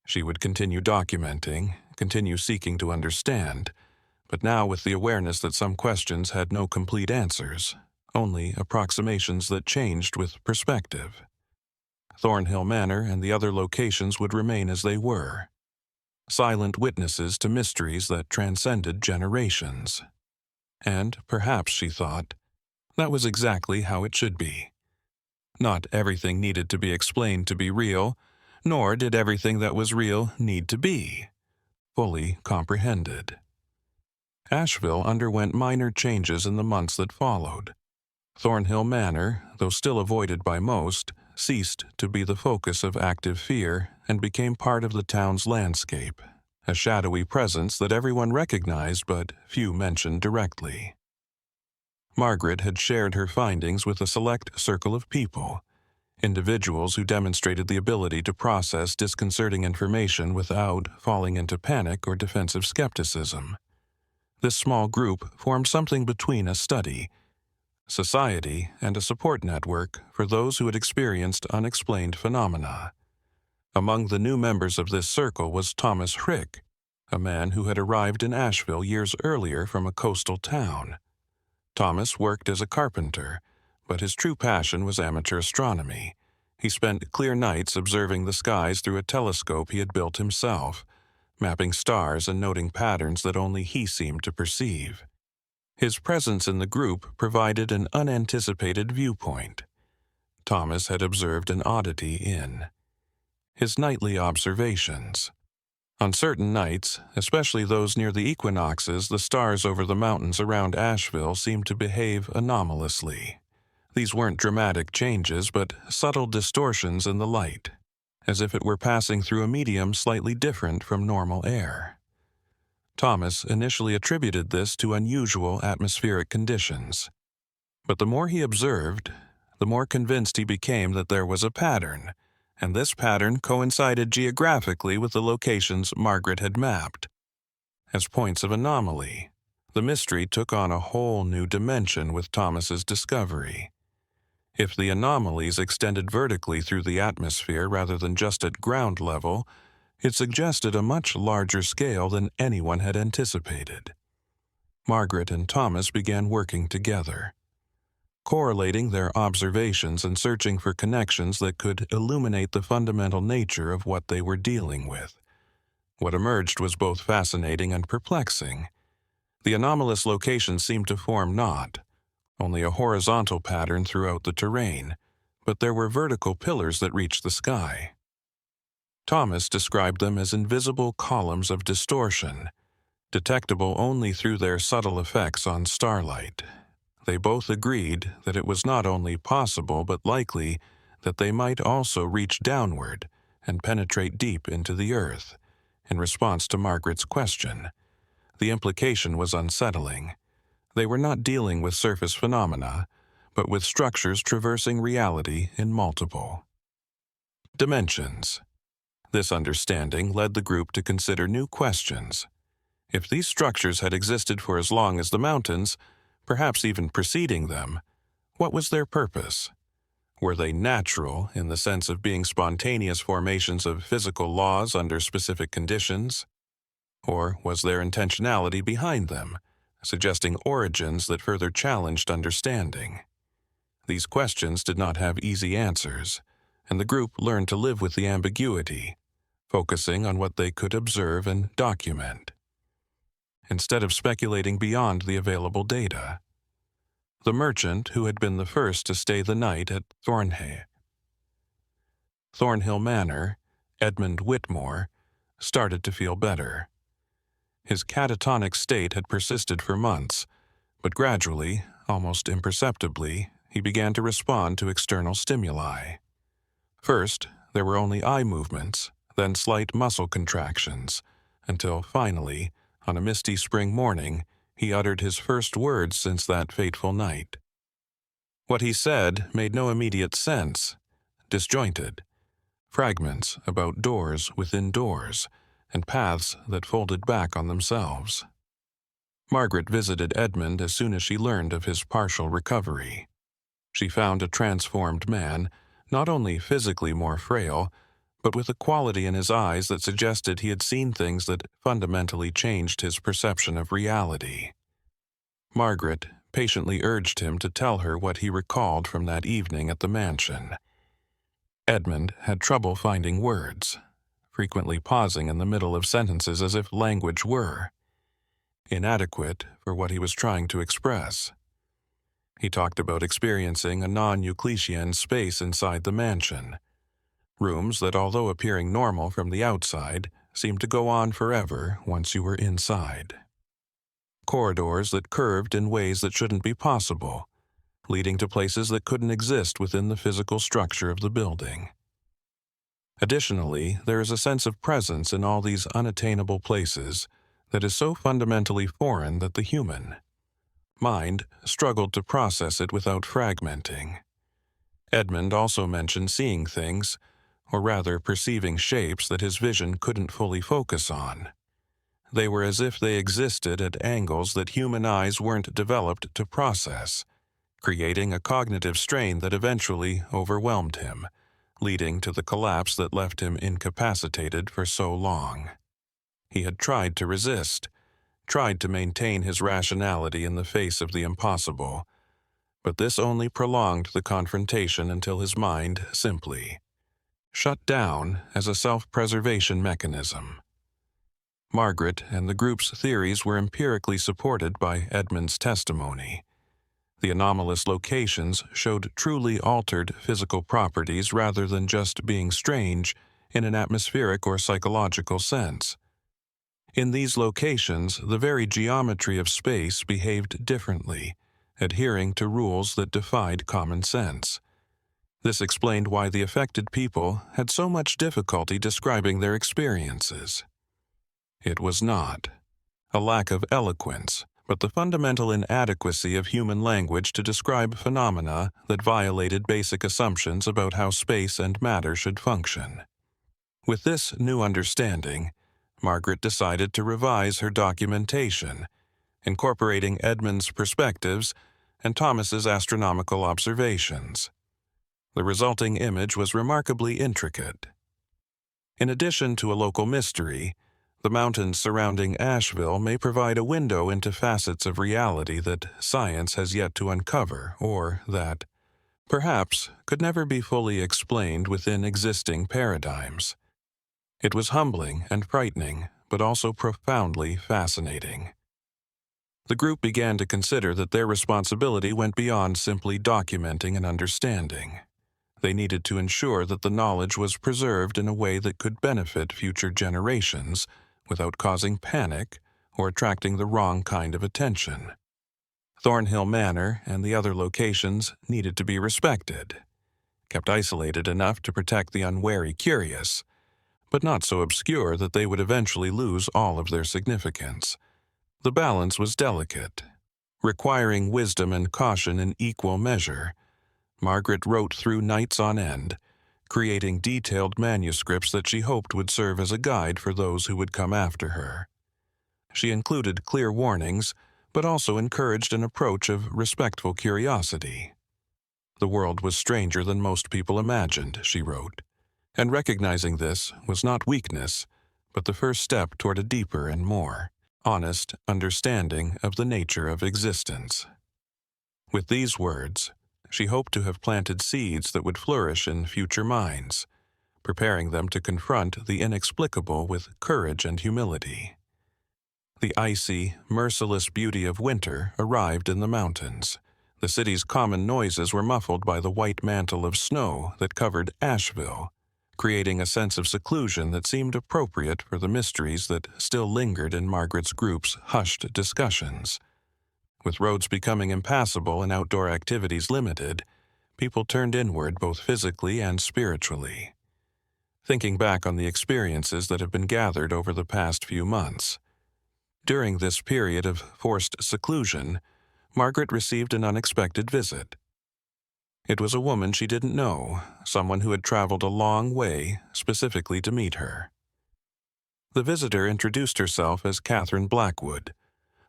She would continue documenting, continue seeking to understand, but now with the awareness that some questions had no complete answers, only approximations that changed with perspective. Thornhill Manor and the other locations would remain as they were, silent witnesses to mysteries that transcended generations. And perhaps, she thought, that was exactly how it should be. Not everything needed to be explained to be real, nor did everything that was real need to be fully comprehended. Asheville underwent minor changes in the months that followed. Thornhill Manor, though still avoided by most, ceased to be the focus of active fear and became part of the town's landscape, a shadowy presence that everyone recognized but few mentioned directly. Margaret had shared her findings with a select circle of people, individuals who demonstrated the ability to process disconcerting information without falling into panic or defensive skepticism. This small group formed something between a study, society, and a support network for those who had experienced unexplained phenomena. Among the new members of this circle was Thomas Hrick, a man who had arrived in Asheville years earlier from a coastal town. Thomas worked as a carpenter, but his true passion was amateur astronomy. He spent clear nights observing the skies through a telescope he had built himself, mapping stars and noting patterns that only he seemed to perceive. His presence in the group provided an unanticipated viewpoint. Thomas had observed an oddity in his nightly observations. On certain nights, especially those near the equinoxes, the stars over the mountains around Asheville seemed to behave anomalously. These weren't dramatic changes, but subtle distortions in the light, as if it were passing through a medium slightly different from normal air. Thomas initially attributed this to unusual atmospheric conditions, but the more he observed, the more convinced he became that there was a pattern, and this pattern coincided geographically with the locations Margaret had mapped. As points of anomaly, the mystery took on a whole new dimension with Thomas's discovery. If the anomalies extended vertically through the atmosphere rather than just at ground level, it suggested a much larger scale than anyone had anticipated. Margaret and Thomas began working together, correlating their observations and searching for connections that could illuminate the fundamental nature of what they were dealing with. What emerged was both fascinating and perplexing. The anomalous locations seemed to form not only a horizontal pattern throughout the terrain, but there were vertical pillars that reached the sky. Thomas described them as invisible columns of distortion, detectable only through their subtle effects on starlight. They both agreed that it was not only possible but likely that they might also reach downward and penetrate deep into the earth. In response to Margaret's question, the implication was unsettling. They were not dealing with surface phenomena, but with structures traversing reality in multiple dimensions. This understanding led the group to consider new questions. If these structures had existed for as long as the mountains, perhaps even preceding them, What was their purpose? Were they natural in the sense of being spontaneous formations of physical laws under specific conditions? Or was there intentionality behind them, suggesting origins that further challenged understanding? These questions did not have easy answers, and the group learned to live with the ambiguity, focusing on what they could observe and document, instead of speculating beyond the available data. The merchant who had been the first to stay the night at Thornhill Manor, Edmund Whitmore, started to feel better. His catatonic state had persisted for months, but gradually, almost imperceptibly, he began to respond to external stimuli. First, there were only eye movements, then slight muscle contractions, until finally, on a misty spring morning, he uttered his first words since that fateful night. What he said made no immediate sense, disjointed, fragments about doors within doors, and paths that folded back on themselves. Margaret visited Edmund as soon as she learned of his partial recovery. She found a transformed man, not only physically more frail, but with a quality in his eyes that suggested he had seen things that fundamentally changed his perception of reality. Margaret patiently urged him to tell her what he recalled from that evening at the mansion. Edmund had trouble finding words, frequently pausing in the middle of sentences as if language were inadequate for what he was trying to express. He talked about experiencing a non-Euclidean space inside the mansion, rooms that, although appearing normal from the outside, seemed to go on forever once you were inside. Corridors that curved in ways that shouldn't be possible, leading to places that couldn't exist within the physical structure of the building. Additionally, there is a sense of presence in all these unattainable places that is so fundamentally foreign that the human mind struggled to process it without fragmenting. Edmund also mentioned seeing things, or rather perceiving shapes that his vision couldn't fully focus on. They were as if they existed at angles that human eyes weren't developed to process, creating a cognitive strain that eventually overwhelmed him, leading to the collapse that left him incapacitated for so long. He had tried to resist, tried to maintain his rationality in the face of the impossible, but this only prolonged the confrontation until his mind simply shut down as a self-preservation mechanism. Margaret and the group's theories were empirically supported by Edmund's testimony. The anomalous locations showed truly altered physical properties rather than just being strange in an atmospheric or psychological sense. In these locations, the very geometry of space behaved differently, adhering to rules that defied common sense. This explained why the affected people had so much difficulty describing their experiences. It was not a lack of eloquence, but the fundamental inadequacy of human language to describe phenomena that violated basic assumptions about how space and matter should function. With this new understanding, Margaret decided to revise her documentation, incorporating Edmund's perspectives and Thomas's astronomical observations. The resulting image was remarkably intricate. In addition to a local mystery, the mountains surrounding Asheville may provide a window into facets of reality that science has yet to uncover, or that, perhaps, could never be fully explained within existing paradigms. It was humbling and frightening, but also profoundly fascinating. The group began to consider that their responsibility went beyond simply documenting and understanding. They needed to ensure that the knowledge was preserved in a way that could benefit future generations without causing panic or attracting the wrong kind of attention. Thornhill Manor and the other locations needed to be respected, kept isolated enough to protect the unwary curious, but not so obscure that they would eventually lose all of their significance. The balance was delicate, requiring wisdom and caution in equal measure. Margaret wrote through nights on end, creating detailed manuscripts that she hoped would serve as a guide for those who would come after her. She included clear warnings, but also encouraged an approach of respectful curiosity. The world was stranger than most people imagined, she wrote, and recognizing this was not weakness, but the first step toward a deeper and more honest understanding of the nature of existence. With these words, she hoped to have planted seeds that would flourish in future minds, preparing them to confront the inexplicable with courage and humility. The icy, merciless beauty of winter arrived in the mountains. The city's common noises were muffled by the white mantle of snow that covered Asheville, creating a sense of seclusion that seemed appropriate for the mysteries that still lingered in Margaret's group's hushed discussions. With roads becoming impassable and outdoor activities limited, people turned inward both physically and spiritually. Thinking back on the experiences that have been gathered over the past few months, during this period of forced seclusion, Margaret received an unexpected visit. It was a woman she didn't know, someone who had traveled a long way specifically to meet her. The visitor introduced herself as Catherine Blackwood,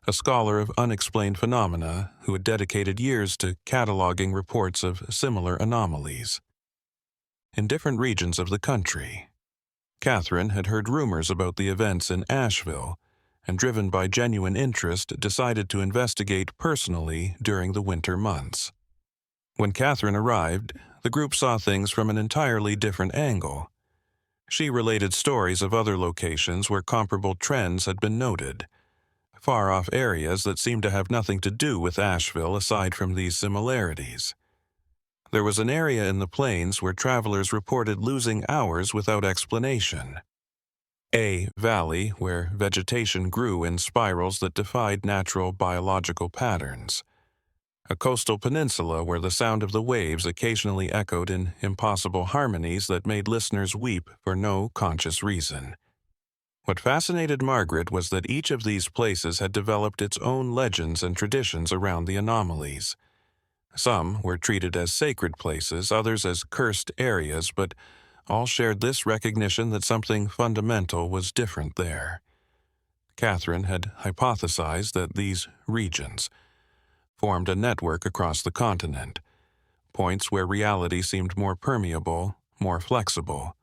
a scholar of unexplained phenomena who had dedicated years to cataloging reports of similar anomalies. In different regions of the country, Catherine had heard rumors about the events in Asheville and, driven by genuine interest, decided to investigate personally during the winter months. When Catherine arrived, the group saw things from an entirely different angle. She related stories of other locations where comparable trends had been noted, far-off areas that seemed to have nothing to do with Asheville aside from these similarities. There was an area in the plains where travelers reported losing hours without explanation. A valley where vegetation grew in spirals that defied natural biological patterns. A coastal peninsula where the sound of the waves occasionally echoed in impossible harmonies that made listeners weep for no conscious reason. What fascinated Margaret was that each of these places had developed its own legends and traditions around the anomalies. Some were treated as sacred places, others as cursed areas, but all shared this recognition that something fundamental was different there. Catherine had hypothesized that these regions formed a network across the continent, points where reality seemed more permeable, more flexible,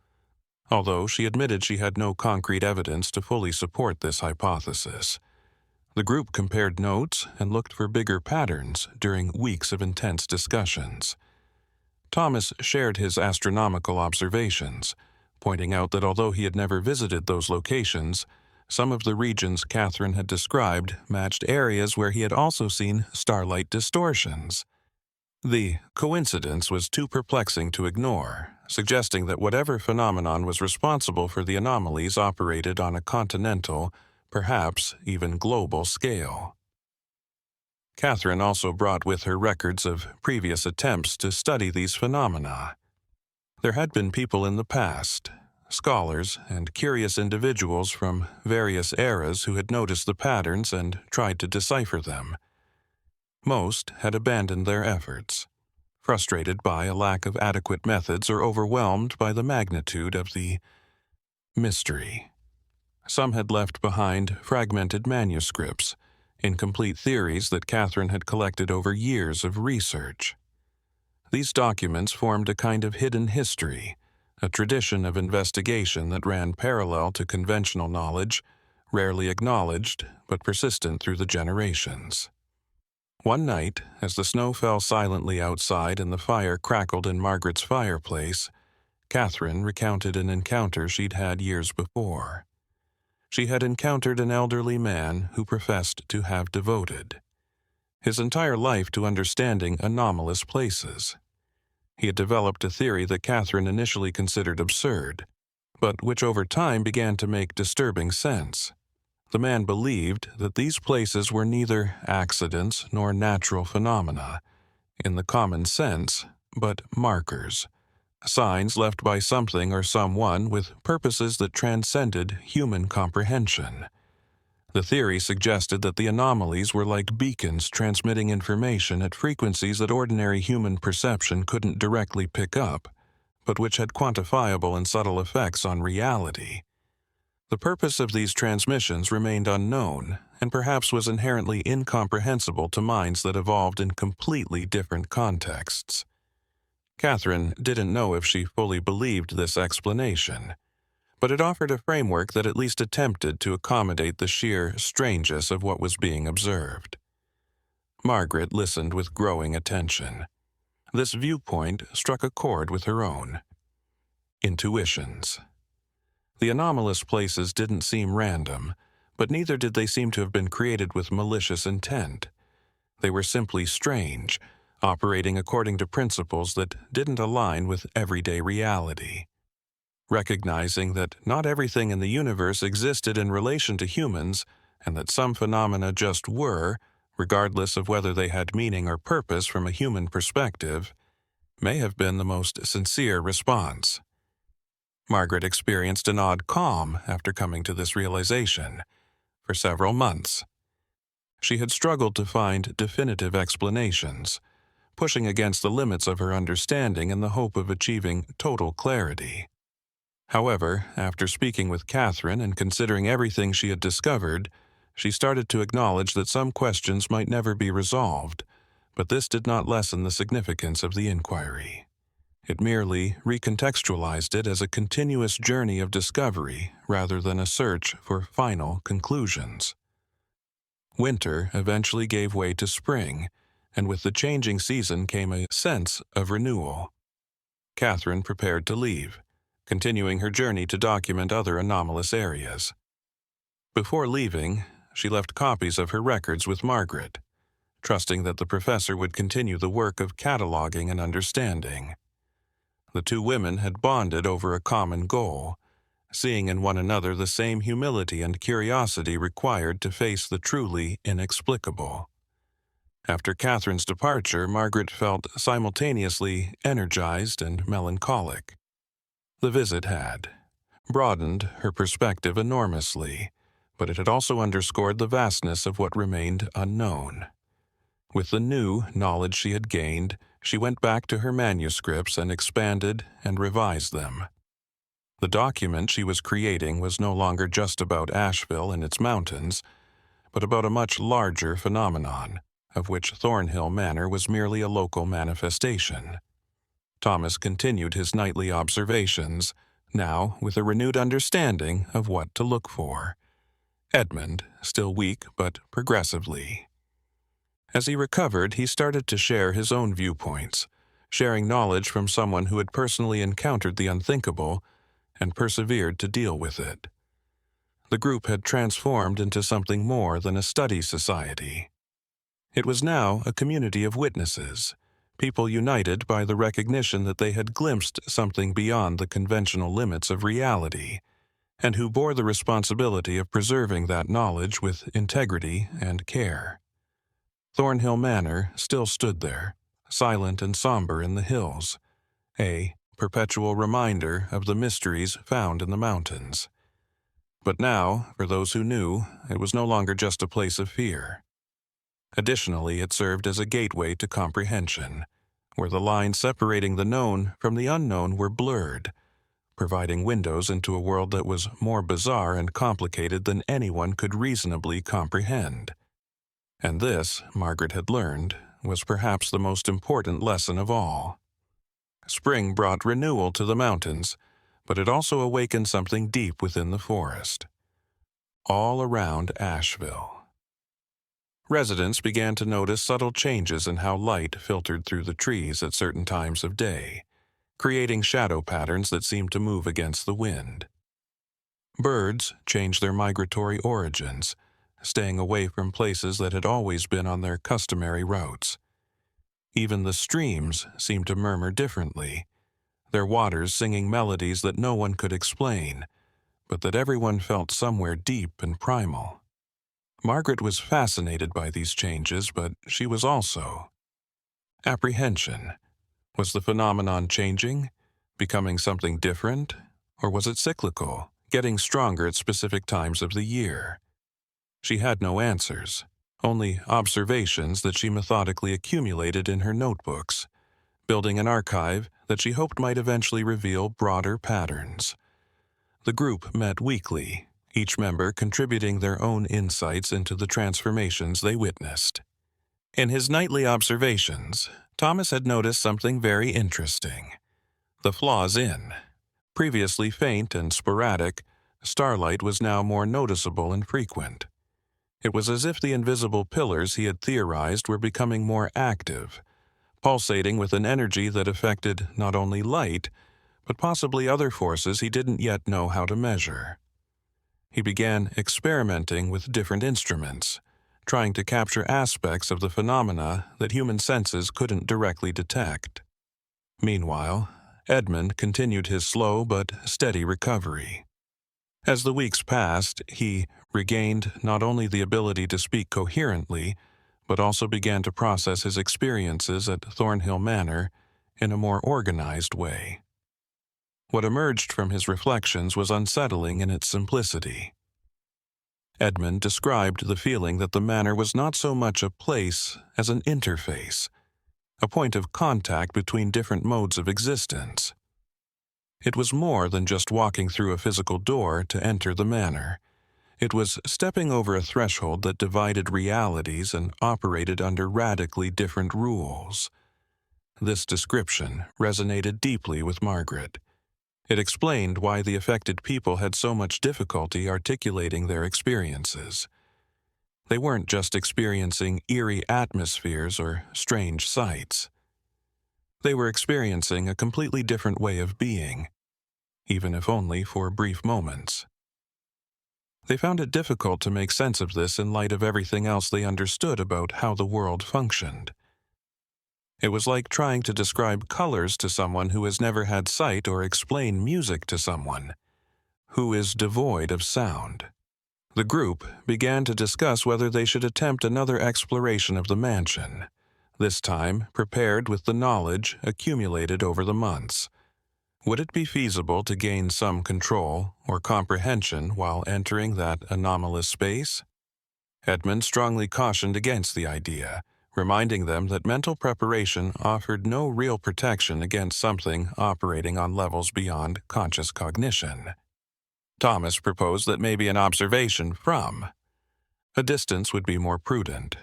although she admitted she had no concrete evidence to fully support this hypothesis. The group compared notes and looked for bigger patterns during weeks of intense discussions. Thomas shared his astronomical observations, pointing out that although he had never visited those locations, some of the regions Catherine had described matched areas where he had also seen starlight distortions. The coincidence was too perplexing to ignore, suggesting that whatever phenomenon was responsible for the anomalies operated on a continental, perhaps even global scale. Catherine also brought with her records of previous attempts to study these phenomena. There had been people in the past, scholars and curious individuals from various eras who had noticed the patterns and tried to decipher them. Most had abandoned their efforts, frustrated by a lack of adequate methods or overwhelmed by the magnitude of the mystery. Some had left behind fragmented manuscripts, incomplete theories that Catherine had collected over years of research. These documents formed a kind of hidden history, a tradition of investigation that ran parallel to conventional knowledge, rarely acknowledged but persistent through the generations. One night, as the snow fell silently outside and the fire crackled in Margaret's fireplace, Catherine recounted an encounter she'd had years before. She had encountered an elderly man who professed to have devoted his entire life to understanding anomalous places. He had developed a theory that Catherine initially considered absurd, but which over time began to make disturbing sense. The man believed that these places were neither accidents nor natural phenomena, in the common sense, but markers, signs left by something or someone with purposes that transcended human comprehension. The theory suggested that the anomalies were like beacons transmitting information at frequencies that ordinary human perception couldn't directly pick up, but which had quantifiable and subtle effects on reality. The purpose of these transmissions remained unknown, and perhaps was inherently incomprehensible to minds that evolved in completely different contexts. Catherine didn't know if she fully believed this explanation, but it offered a framework that at least attempted to accommodate the sheer strangeness of what was being observed. Margaret listened with growing attention. This viewpoint struck a chord with her own. Intuitions. The anomalous places didn't seem random, but neither did they seem to have been created with malicious intent. They were simply strange, operating according to principles that didn't align with everyday reality. Recognizing that not everything in the universe existed in relation to humans, and that some phenomena just were, regardless of whether they had meaning or purpose from a human perspective, may have been the most sincere response. Margaret experienced an odd calm after coming to this realization. For several months, she had struggled to find definitive explanations, pushing against the limits of her understanding in the hope of achieving total clarity. However, after speaking with Catherine and considering everything she had discovered, she started to acknowledge that some questions might never be resolved, but this did not lessen the significance of the inquiry. It merely recontextualized it as a continuous journey of discovery rather than a search for final conclusions. Winter eventually gave way to spring, and with the changing season came a sense of renewal. Catherine prepared to leave, continuing her journey to document other anomalous areas. Before leaving, she left copies of her records with Margaret, trusting that the professor would continue the work of cataloging and understanding. The two women had bonded over a common goal, seeing in one another the same humility and curiosity required to face the truly inexplicable. After Catherine's departure, Margaret felt simultaneously energized and melancholic. The visit had broadened her perspective enormously, but it had also underscored the vastness of what remained unknown. With the new knowledge she had gained, she went back to her manuscripts and expanded and revised them. The document she was creating was no longer just about Asheville and its mountains, but about a much larger phenomenon, of which Thornhill Manor was merely a local manifestation. Thomas continued his nightly observations, now with a renewed understanding of what to look for. Edmund, still weak but progressively. As he recovered, he started to share his own viewpoints, sharing knowledge from someone who had personally encountered the unthinkable and persevered to deal with it. The group had transformed into something more than a study society. It was now a community of witnesses, people united by the recognition that they had glimpsed something beyond the conventional limits of reality, and who bore the responsibility of preserving that knowledge with integrity and care. Thornhill Manor still stood there, silent and somber in the hills, a perpetual reminder of the mysteries found in the mountains. But now, for those who knew, it was no longer just a place of fear. Additionally, it served as a gateway to comprehension, where the lines separating the known from the unknown were blurred, providing windows into a world that was more bizarre and complicated than anyone could reasonably comprehend. And this, Margaret had learned, was perhaps the most important lesson of all. Spring brought renewal to the mountains, but it also awakened something deep within the forest. All around Asheville, residents began to notice subtle changes in how light filtered through the trees at certain times of day, creating shadow patterns that seemed to move against the wind. Birds changed their migratory origins, staying away from places that had always been on their customary routes. Even the streams seemed to murmur differently, their waters singing melodies that no one could explain, but that everyone felt somewhere deep and primal. Margaret was fascinated by these changes, but she was also apprehension. Was the phenomenon changing, becoming something different, or was it cyclical, getting stronger at specific times of the year? She had no answers, only observations that she methodically accumulated in her notebooks, building an archive that she hoped might eventually reveal broader patterns. The group met weekly, each member contributing their own insights into the transformations they witnessed. In his nightly observations, Thomas had noticed something very interesting. The flaws in. Previously faint and sporadic, starlight was now more noticeable and frequent. It was as if the invisible pillars he had theorized were becoming more active, pulsating with an energy that affected not only light, but possibly other forces he didn't yet know how to measure. He began experimenting with different instruments, trying to capture aspects of the phenomena that human senses couldn't directly detect. Meanwhile, Edmund continued his slow but steady recovery. As the weeks passed, he regained not only the ability to speak coherently, but also began to process his experiences at Thornhill Manor in a more organized way. What emerged from his reflections was unsettling in its simplicity. Edmund described the feeling that the manor was not so much a place as an interface, a point of contact between different modes of existence. It was more than just walking through a physical door to enter the manor. It was stepping over a threshold that divided realities and operated under radically different rules. This description resonated deeply with Margaret. It explained why the affected people had so much difficulty articulating their experiences. They weren't just experiencing eerie atmospheres or strange sights. They were experiencing a completely different way of being, even if only for brief moments. They found it difficult to make sense of this in light of everything else they understood about how the world functioned. It was like trying to describe colors to someone who has never had sight or explain music to someone who is devoid of sound. The group began to discuss whether they should attempt another exploration of the mansion, this time prepared with the knowledge accumulated over the months. Would it be feasible to gain some control or comprehension while entering that anomalous space? Edmund strongly cautioned against the idea, reminding them that mental preparation offered no real protection against something operating on levels beyond conscious cognition. Thomas proposed that maybe an observation from a distance would be more prudent,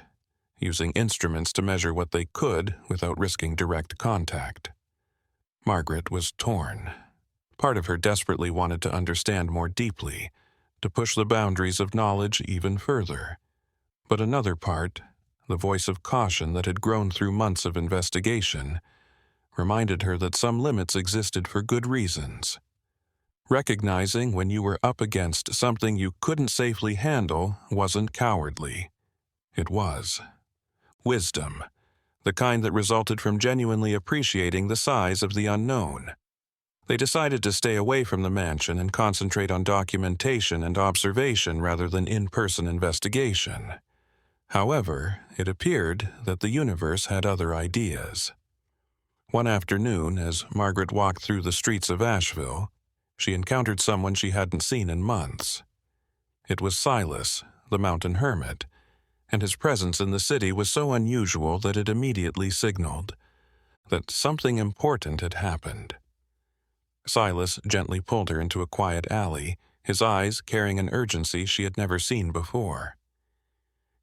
using instruments to measure what they could without risking direct contact. Margaret was torn. Part of her desperately wanted to understand more deeply, to push the boundaries of knowledge even further. But another part, the voice of caution that had grown through months of investigation, reminded her that some limits existed for good reasons. Recognizing when you were up against something you couldn't safely handle wasn't cowardly. It was wisdom, the kind that resulted from genuinely appreciating the size of the unknown. They decided to stay away from the mansion and concentrate on documentation and observation rather than in-person investigation. However, it appeared that the universe had other ideas. One afternoon, as Margaret walked through the streets of Asheville, she encountered someone she hadn't seen in months. It was Silas, the mountain hermit, and his presence in the city was so unusual that it immediately signaled that something important had happened. Silas gently pulled her into a quiet alley, his eyes carrying an urgency she had never seen before.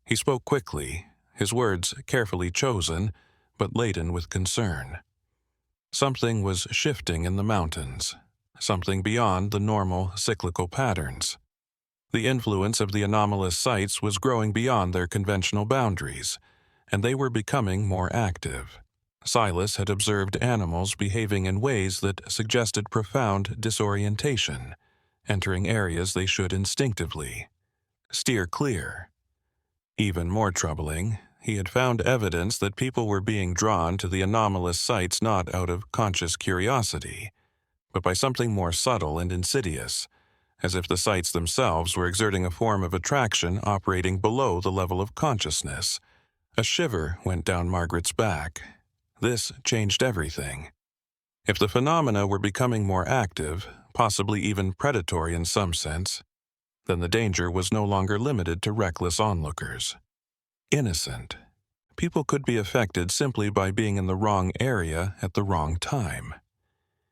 He spoke quickly, his words carefully chosen, but laden with concern. Something was shifting in the mountains, something beyond the normal cyclical patterns. The influence of the anomalous sites was growing beyond their conventional boundaries, and they were becoming more active. Silas had observed animals behaving in ways that suggested profound disorientation, entering areas they should instinctively steer clear. Even more troubling, he had found evidence that people were being drawn to the anomalous sites not out of conscious curiosity, but by something more subtle and insidious, as if the sites themselves were exerting a form of attraction operating below the level of consciousness. A shiver went down Margaret's back. This changed everything. If the phenomena were becoming more active, possibly even predatory in some sense, then the danger was no longer limited to reckless onlookers. Innocent. People could be affected simply by being in the wrong area at the wrong time.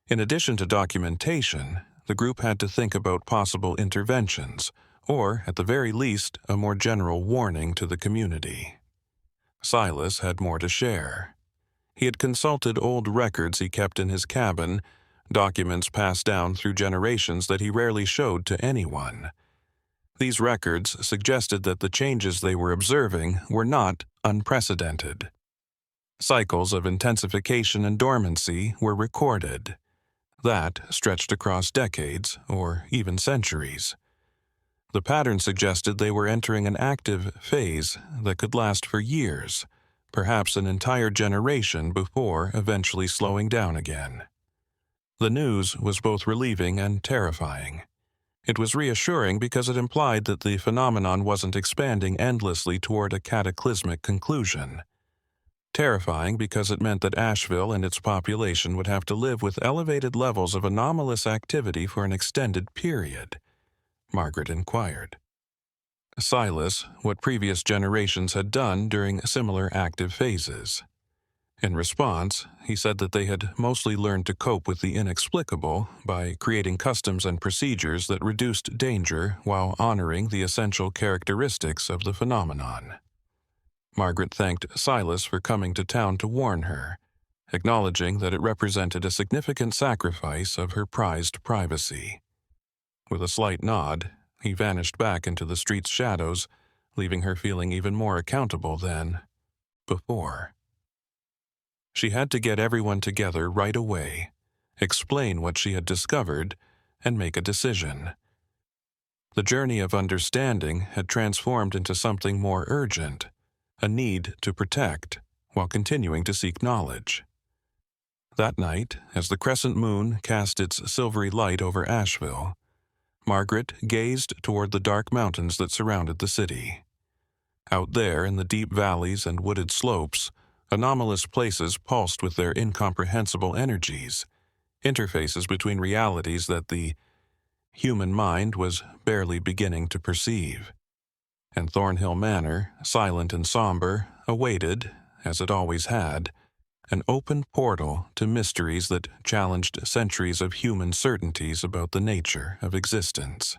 In addition to documentation, the group had to think about possible interventions, or, at the very least, a more general warning to the community. Silas had more to share. He had consulted old records he kept in his cabin, documents passed down through generations that he rarely showed to anyone. These records suggested that the changes they were observing were not unprecedented. Cycles of intensification and dormancy were recorded. That stretched across decades or even centuries. The pattern suggested they were entering an active phase that could last for years, perhaps an entire generation before eventually slowing down again. The news was both relieving and terrifying. It was reassuring because it implied that the phenomenon wasn't expanding endlessly toward a cataclysmic conclusion. Terrifying because it meant that Asheville and its population would have to live with elevated levels of anomalous activity for an extended period. Margaret inquired. Silas, what previous generations had done during similar active phases. In response, he said that they had mostly learned to cope with the inexplicable by creating customs and procedures that reduced danger while honoring the essential characteristics of the phenomenon. Margaret thanked Silas for coming to town to warn her, acknowledging that it represented a significant sacrifice of her prized privacy. With a slight nod, he vanished back into the street's shadows, leaving her feeling even more accountable than before. She had to get everyone together right away, explain what she had discovered, and make a decision. The journey of understanding had transformed into something more urgent, a need to protect, while continuing to seek knowledge. That night, as the crescent moon cast its silvery light over Asheville, Margaret gazed toward the dark mountains that surrounded the city. Out there in the deep valleys and wooded slopes, anomalous places pulsed with their incomprehensible energies, interfaces between realities that the human mind was barely beginning to perceive. And Thornhill Manor, silent and somber, awaited, as it always had, an open portal to mysteries that challenged centuries of human certainties about the nature of existence.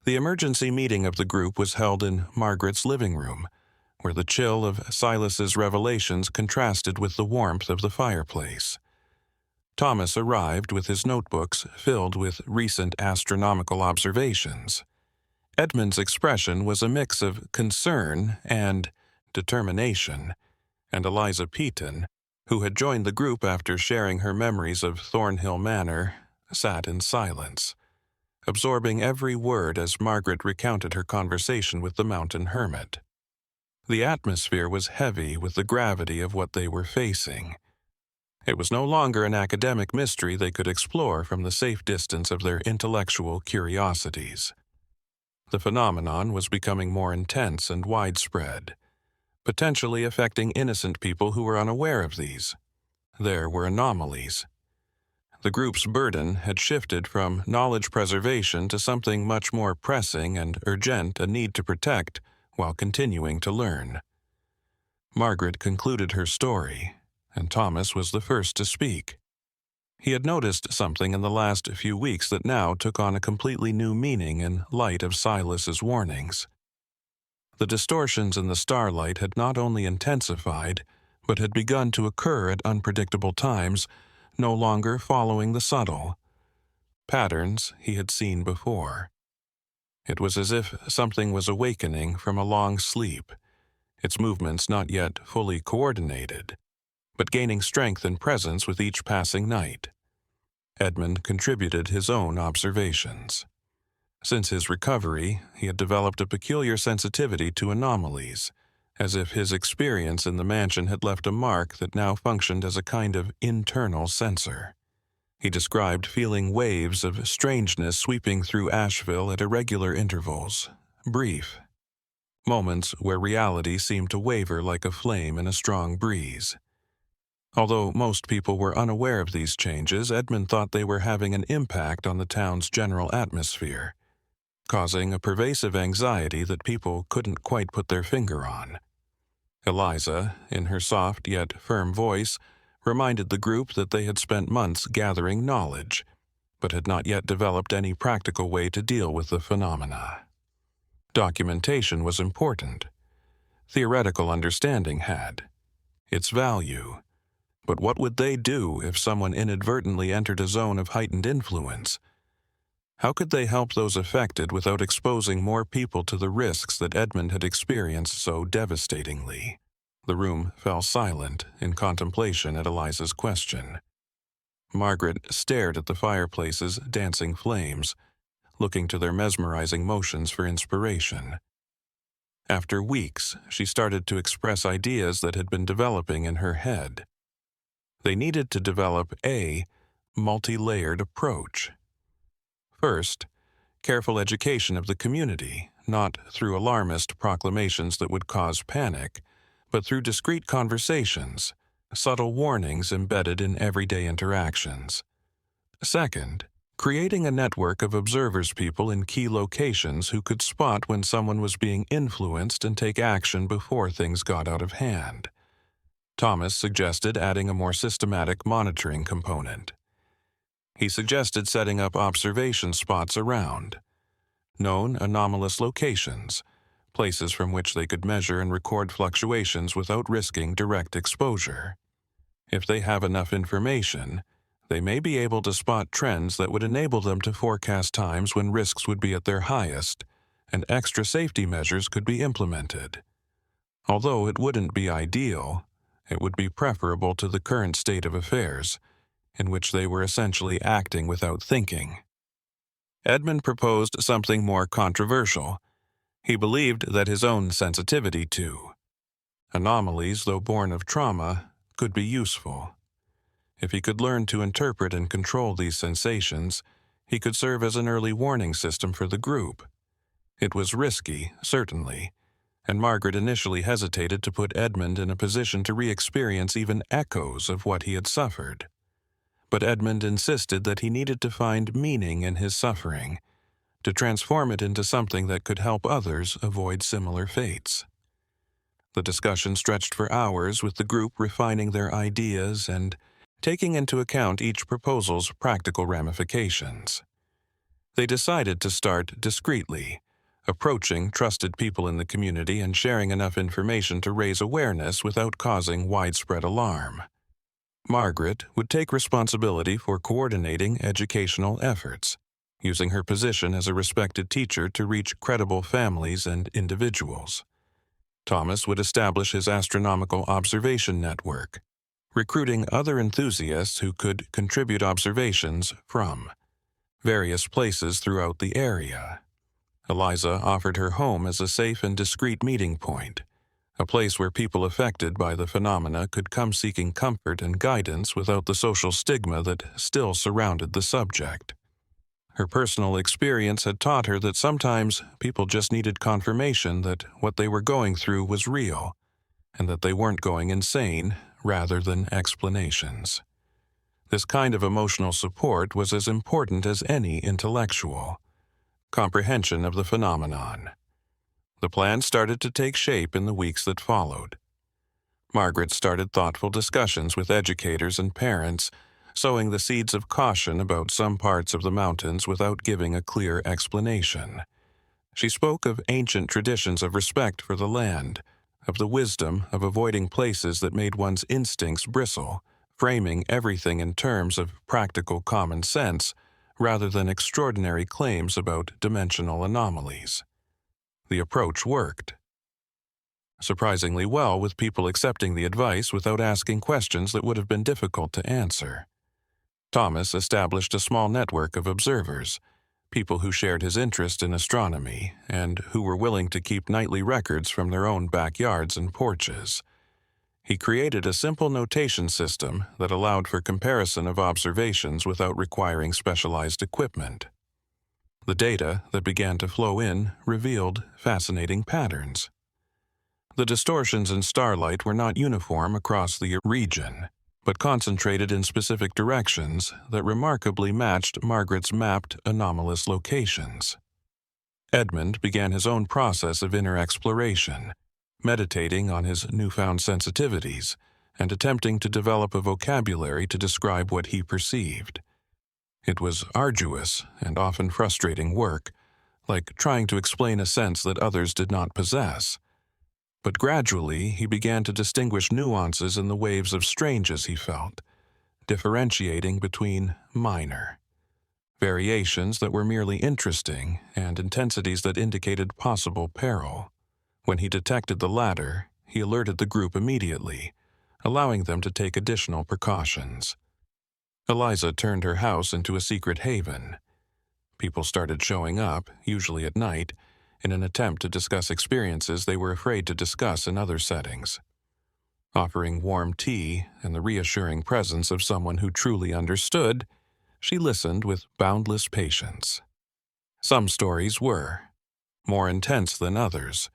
The emergency meeting of the group was held in Margaret's living room, where the chill of Silas's revelations contrasted with the warmth of the fireplace. Thomas arrived with his notebooks filled with recent astronomical observations. Edmund's expression was a mix of concern and determination, and Eliza Peaton, who had joined the group after sharing her memories of Thornhill Manor, sat in silence, absorbing every word as Margaret recounted her conversation with the mountain hermit. The atmosphere was heavy with the gravity of what they were facing. It was no longer an academic mystery they could explore from the safe distance of their intellectual curiosities. The phenomenon was becoming more intense and widespread, potentially affecting innocent people who were unaware of these. There were anomalies. The group's burden had shifted from knowledge preservation to something much more pressing and urgent, a need to protect while continuing to learn. Margaret concluded her story, and Thomas was the first to speak. He had noticed something in the last few weeks that now took on a completely new meaning in light of Silas's warnings. The distortions in the starlight had not only intensified, but had begun to occur at unpredictable times, no longer following the subtle patterns he had seen before. It was as if something was awakening from a long sleep, its movements not yet fully coordinated, but gaining strength and presence with each passing night. Edmund contributed his own observations. Since his recovery, he had developed a peculiar sensitivity to anomalies, as if his experience in the mansion had left a mark that now functioned as a kind of internal sensor. He described feeling waves of strangeness sweeping through Asheville at irregular intervals, brief, moments where reality seemed to waver like a flame in a strong breeze. Although most people were unaware of these changes, Edmund thought they were having an impact on the town's general atmosphere, causing a pervasive anxiety that people couldn't quite put their finger on. Eliza, in her soft yet firm voice, reminded the group that they had spent months gathering knowledge, but had not yet developed any practical way to deal with the phenomena. Documentation was important. Theoretical understanding had. its value. But what would they do if someone inadvertently entered a zone of heightened influence? How could they help those affected without exposing more people to the risks that Edmund had experienced so devastatingly? The room fell silent in contemplation at Eliza's question. Margaret stared at the fireplace's dancing flames, looking to their mesmerizing motions for inspiration. After weeks, she started to express ideas that had been developing in her head. They needed to develop a multi-layered approach. First, careful education of the community, not through alarmist proclamations that would cause panic, but through discreet conversations, subtle warnings embedded in everyday interactions. Second, creating a network of observers people in key locations who could spot when someone was being influenced and take action before things got out of hand. Thomas suggested adding a more systematic monitoring component. He suggested setting up observation spots around known anomalous locations, places from which they could measure and record fluctuations without risking direct exposure. If they have enough information, they may be able to spot trends that would enable them to forecast times when risks would be at their highest, and extra safety measures could be implemented. Although it wouldn't be ideal, it would be preferable to the current state of affairs, in which they were essentially acting without thinking. Edmund proposed something more controversial. He believed that his own sensitivity to anomalies, though born of trauma, could be useful. If he could learn to interpret and control these sensations, he could serve as an early warning system for the group. It was risky, certainly, and Margaret initially hesitated to put Edmund in a position to re-experience even echoes of what he had suffered. But Edmund insisted that he needed to find meaning in his suffering, to transform it into something that could help others avoid similar fates. The discussion stretched for hours, with the group refining their ideas and taking into account each proposal's practical ramifications. They decided to start discreetly, approaching trusted people in the community and sharing enough information to raise awareness without causing widespread alarm. Margaret would take responsibility for coordinating educational efforts, using her position as a respected teacher to reach credible families and individuals. Thomas would establish his astronomical observation network, recruiting other enthusiasts who could contribute observations from various places throughout the area. Eliza offered her home as a safe and discreet meeting point, a place where people affected by the phenomena could come seeking comfort and guidance without the social stigma that still surrounded the subject. Her personal experience had taught her that sometimes people just needed confirmation that what they were going through was real, and that they weren't going insane rather than explanations. This kind of emotional support was as important as any intellectual comprehension of the phenomenon. The plan started to take shape in the weeks that followed. Margaret started thoughtful discussions with educators and parents, sowing the seeds of caution about some parts of the mountains without giving a clear explanation. She spoke of ancient traditions of respect for the land, of the wisdom of avoiding places that made one's instincts bristle, framing everything in terms of practical common sense rather than extraordinary claims about dimensional anomalies. The approach worked surprisingly well, with people accepting the advice without asking questions that would have been difficult to answer. Thomas established a small network of observers, people who shared his interest in astronomy and who were willing to keep nightly records from their own backyards and porches. He created a simple notation system that allowed for comparison of observations without requiring specialized equipment. The data that began to flow in revealed fascinating patterns. The distortions in starlight were not uniform across the region, but concentrated in specific directions that remarkably matched Margaret's mapped anomalous locations. Edmund began his own process of inner exploration, meditating on his newfound sensitivities and attempting to develop a vocabulary to describe what he perceived. It was arduous and often frustrating work, like trying to explain a sense that others did not possess. But gradually he began to distinguish nuances in the waves of strangeness he felt, differentiating between minor variations that were merely interesting and intensities that indicated possible peril. When he detected the latter, he alerted the group immediately, allowing them to take additional precautions. Eliza turned her house into a secret haven. People started showing up, usually at night, in an attempt to discuss experiences they were afraid to discuss in other settings. Offering warm tea and the reassuring presence of someone who truly understood, she listened with boundless patience. Some stories were more intense than others,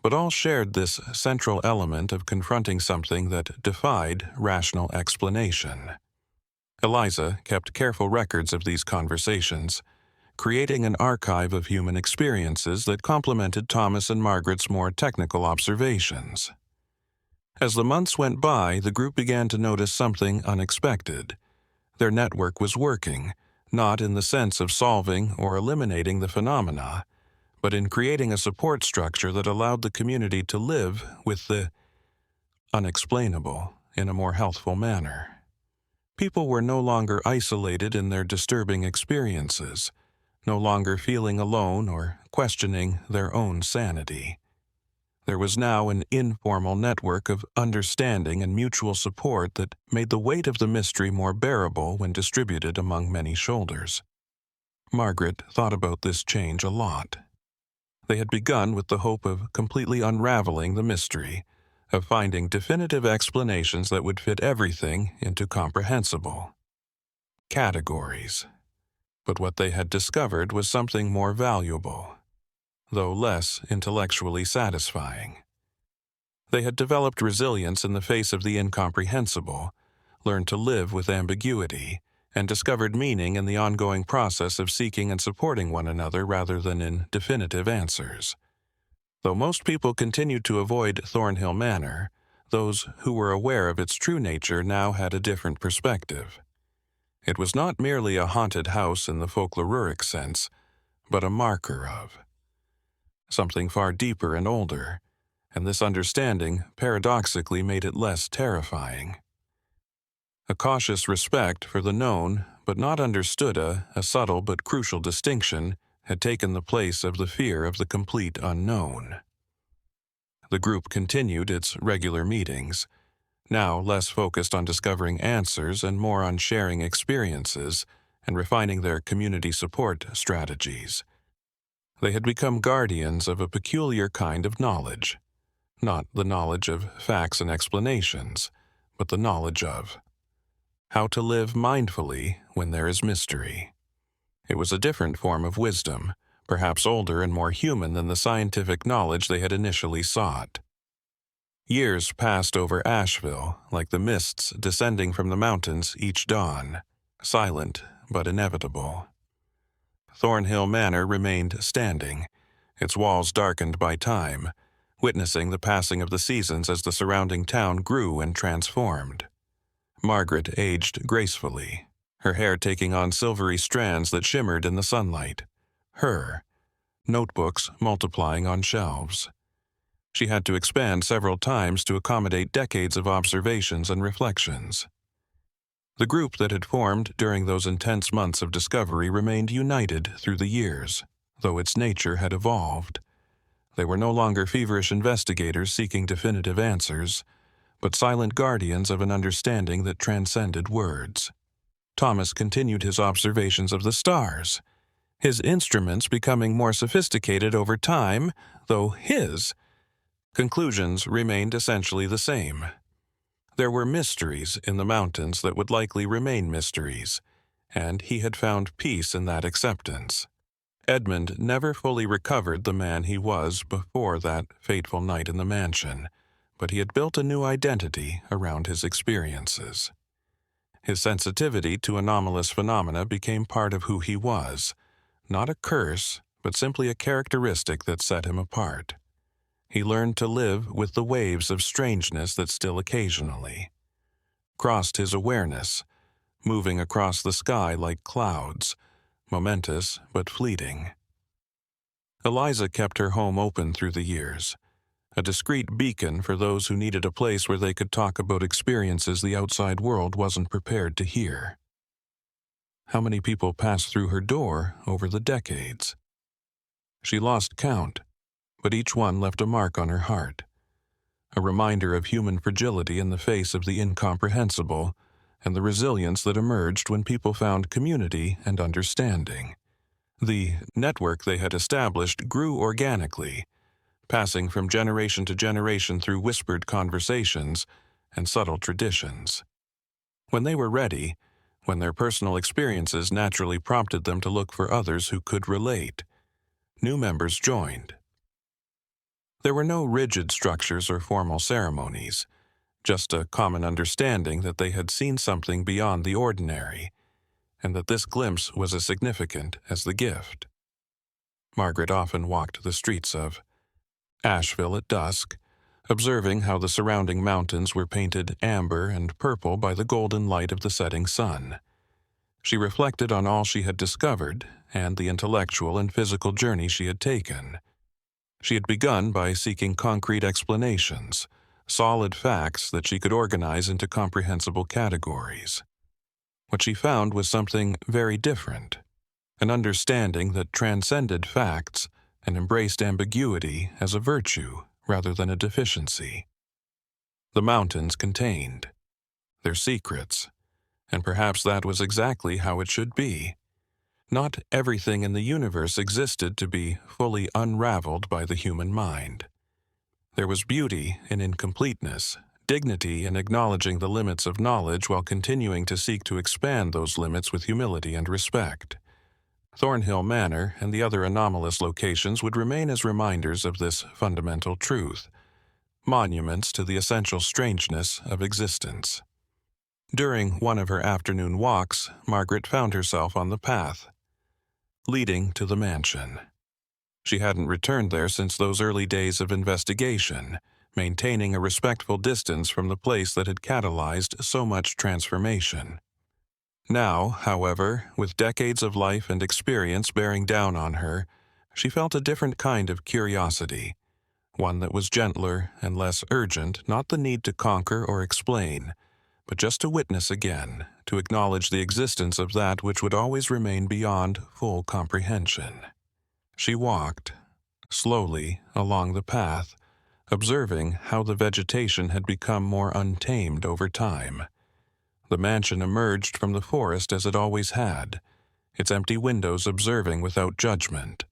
but all shared this central element of confronting something that defied rational explanation. Eliza kept careful records of these conversations, creating an archive of human experiences that complemented Thomas and Margaret's more technical observations. As the months went by, the group began to notice something unexpected. Their network was working, not in the sense of solving or eliminating the phenomena, but in creating a support structure that allowed the community to live with the unexplainable in a more healthful manner. People were no longer isolated in their disturbing experiences, no longer feeling alone or questioning their own sanity. There was now an informal network of understanding and mutual support that made the weight of the mystery more bearable when distributed among many shoulders. Margaret thought about this change a lot. They had begun with the hope of completely unraveling the mystery, of finding definitive explanations that would fit everything into comprehensible categories. But what they had discovered was something more valuable, though less intellectually satisfying. They had developed resilience in the face of the incomprehensible, learned to live with ambiguity, and discovered meaning in the ongoing process of seeking and supporting one another rather than in definitive answers. Though most people continued to avoid Thornhill Manor, those who were aware of its true nature now had a different perspective. It was not merely a haunted house in the folkloric sense, but a marker of something far deeper and older, and this understanding paradoxically made it less terrifying. A cautious respect for the known but not understood, a subtle but crucial distinction, had taken the place of the fear of the complete unknown. The group continued its regular meetings, now less focused on discovering answers and more on sharing experiences and refining their community support strategies. They had become guardians of a peculiar kind of knowledge, not the knowledge of facts and explanations, but the knowledge of how to live mindfully when there is mystery. It was a different form of wisdom, perhaps older and more human than the scientific knowledge they had initially sought. Years passed over Asheville like the mists descending from the mountains each dawn, silent but inevitable. Thornhill Manor remained standing, its walls darkened by time, witnessing the passing of the seasons as the surrounding town grew and transformed. Margaret aged gracefully, her hair taking on silvery strands that shimmered in the sunlight. Her notebooks multiplying on shelves. She had to expand several times to accommodate decades of observations and reflections. The group that had formed during those intense months of discovery remained united through the years, though its nature had evolved. They were no longer feverish investigators seeking definitive answers, but silent guardians of an understanding that transcended words. Thomas continued his observations of the stars, his instruments becoming more sophisticated over time, though his conclusions remained essentially the same. There were mysteries in the mountains that would likely remain mysteries, and he had found peace in that acceptance. Edmund never fully recovered the man he was before that fateful night in the mansion, but he had built a new identity around his experiences. His sensitivity to anomalous phenomena became part of who he was, not a curse, but simply a characteristic that set him apart. He learned to live with the waves of strangeness that still occasionally crossed his awareness, moving across the sky like clouds, momentous but fleeting. Eliza kept her home open through the years, a discreet beacon for those who needed a place where they could talk about experiences the outside world wasn't prepared to hear. How many people passed through her door over the decades? She lost count, but each one left a mark on her heart, a reminder of human fragility in the face of the incomprehensible and the resilience that emerged when people found community and understanding. The network they had established grew organically, passing from generation to generation through whispered conversations and subtle traditions. When they were ready, when their personal experiences naturally prompted them to look for others who could relate, new members joined. There were no rigid structures or formal ceremonies, just a common understanding that they had seen something beyond the ordinary, and that this glimpse was as significant as the gift. Margaret often walked the streets of Asheville at dusk, observing how the surrounding mountains were painted amber and purple by the golden light of the setting sun. She reflected on all she had discovered and the intellectual and physical journey she had taken. She had begun by seeking concrete explanations, solid facts that she could organize into comprehensible categories. What she found was something very different, an understanding that transcended facts and embraced ambiguity as a virtue rather than a deficiency. The mountains contained their secrets, and perhaps that was exactly how it should be. Not everything in the universe existed to be fully unraveled by the human mind. There was beauty in incompleteness, dignity in acknowledging the limits of knowledge while continuing to seek to expand those limits with humility and respect. Thornhill Manor and the other anomalous locations would remain as reminders of this fundamental truth, monuments to the essential strangeness of existence. During one of her afternoon walks, Margaret found herself on the path leading to the mansion. She hadn't returned there since those early days of investigation, maintaining a respectful distance from the place that had catalyzed so much transformation. Now, however, with decades of life and experience bearing down on her, she felt a different kind of curiosity, one that was gentler and less urgent, not the need to conquer or explain, but just to witness again, to acknowledge the existence of that which would always remain beyond full comprehension. She walked, slowly, along the path, observing how the vegetation had become more untamed over time. The mansion emerged from the forest as it always had, its empty windows observing without judgment.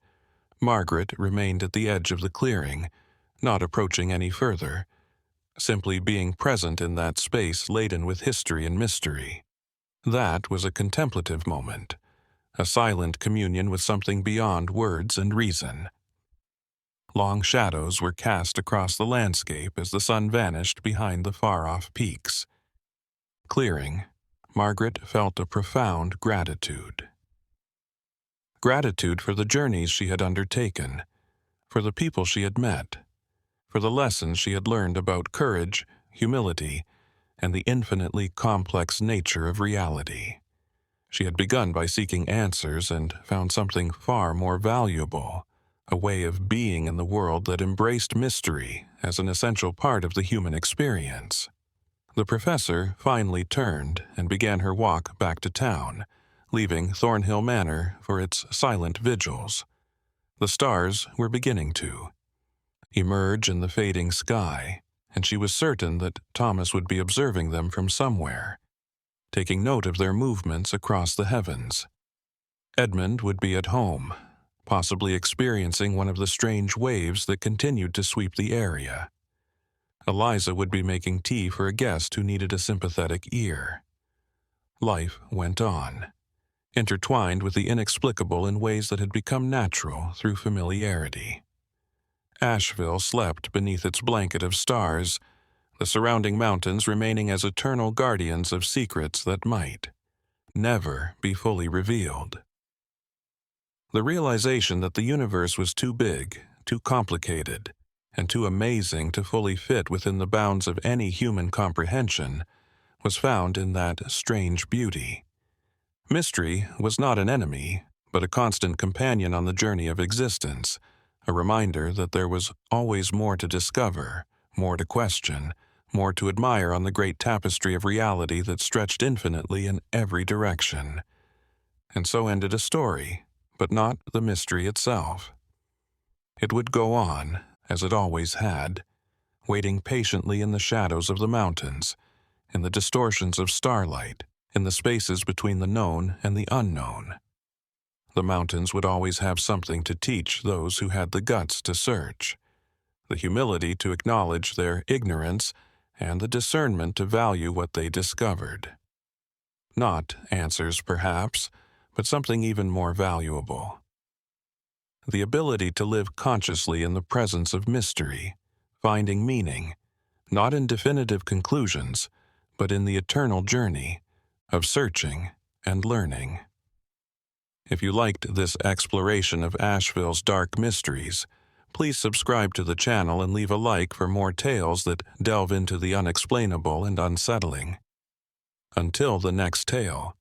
Margaret remained at the edge of the clearing, not approaching any further, simply being present in that space laden with history and mystery. That was a contemplative moment, a silent communion with something beyond words and reason. Long shadows were cast across the landscape as the sun vanished behind the far-off peaks. Clearing, Margaret felt a profound gratitude. Gratitude for the journeys she had undertaken, for the people she had met, for the lessons she had learned about courage, humility, and the infinitely complex nature of reality. She had begun by seeking answers and found something far more valuable, a way of being in the world that embraced mystery as an essential part of the human experience. The professor finally turned and began her walk back to town, leaving Thornhill Manor for its silent vigils. The stars were beginning to emerge in the fading sky, and she was certain that Thomas would be observing them from somewhere, taking note of their movements across the heavens. Edmund would be at home, possibly experiencing one of the strange waves that continued to sweep the area. Eliza would be making tea for a guest who needed a sympathetic ear. Life went on, intertwined with the inexplicable in ways that had become natural through familiarity. Asheville slept beneath its blanket of stars, the surrounding mountains remaining as eternal guardians of secrets that might never be fully revealed. The realization that the universe was too big, too complicated, and too amazing to fully fit within the bounds of any human comprehension was found in that strange beauty. Mystery was not an enemy, but a constant companion on the journey of existence, a reminder that there was always more to discover, more to question, more to admire on the great tapestry of reality that stretched infinitely in every direction. And so ended a story, but not the mystery itself. It would go on, as it always had, waiting patiently in the shadows of the mountains, in the distortions of starlight, in the spaces between the known and the unknown. The mountains would always have something to teach those who had the guts to search, the humility to acknowledge their ignorance, and the discernment to value what they discovered. Not answers, perhaps, but something even more valuable. The ability to live consciously in the presence of mystery, finding meaning, not in definitive conclusions, but in the eternal journey of searching and learning. If you liked this exploration of Asheville's dark mysteries, please subscribe to the channel and leave a like for more tales that delve into the unexplainable and unsettling. Until the next tale,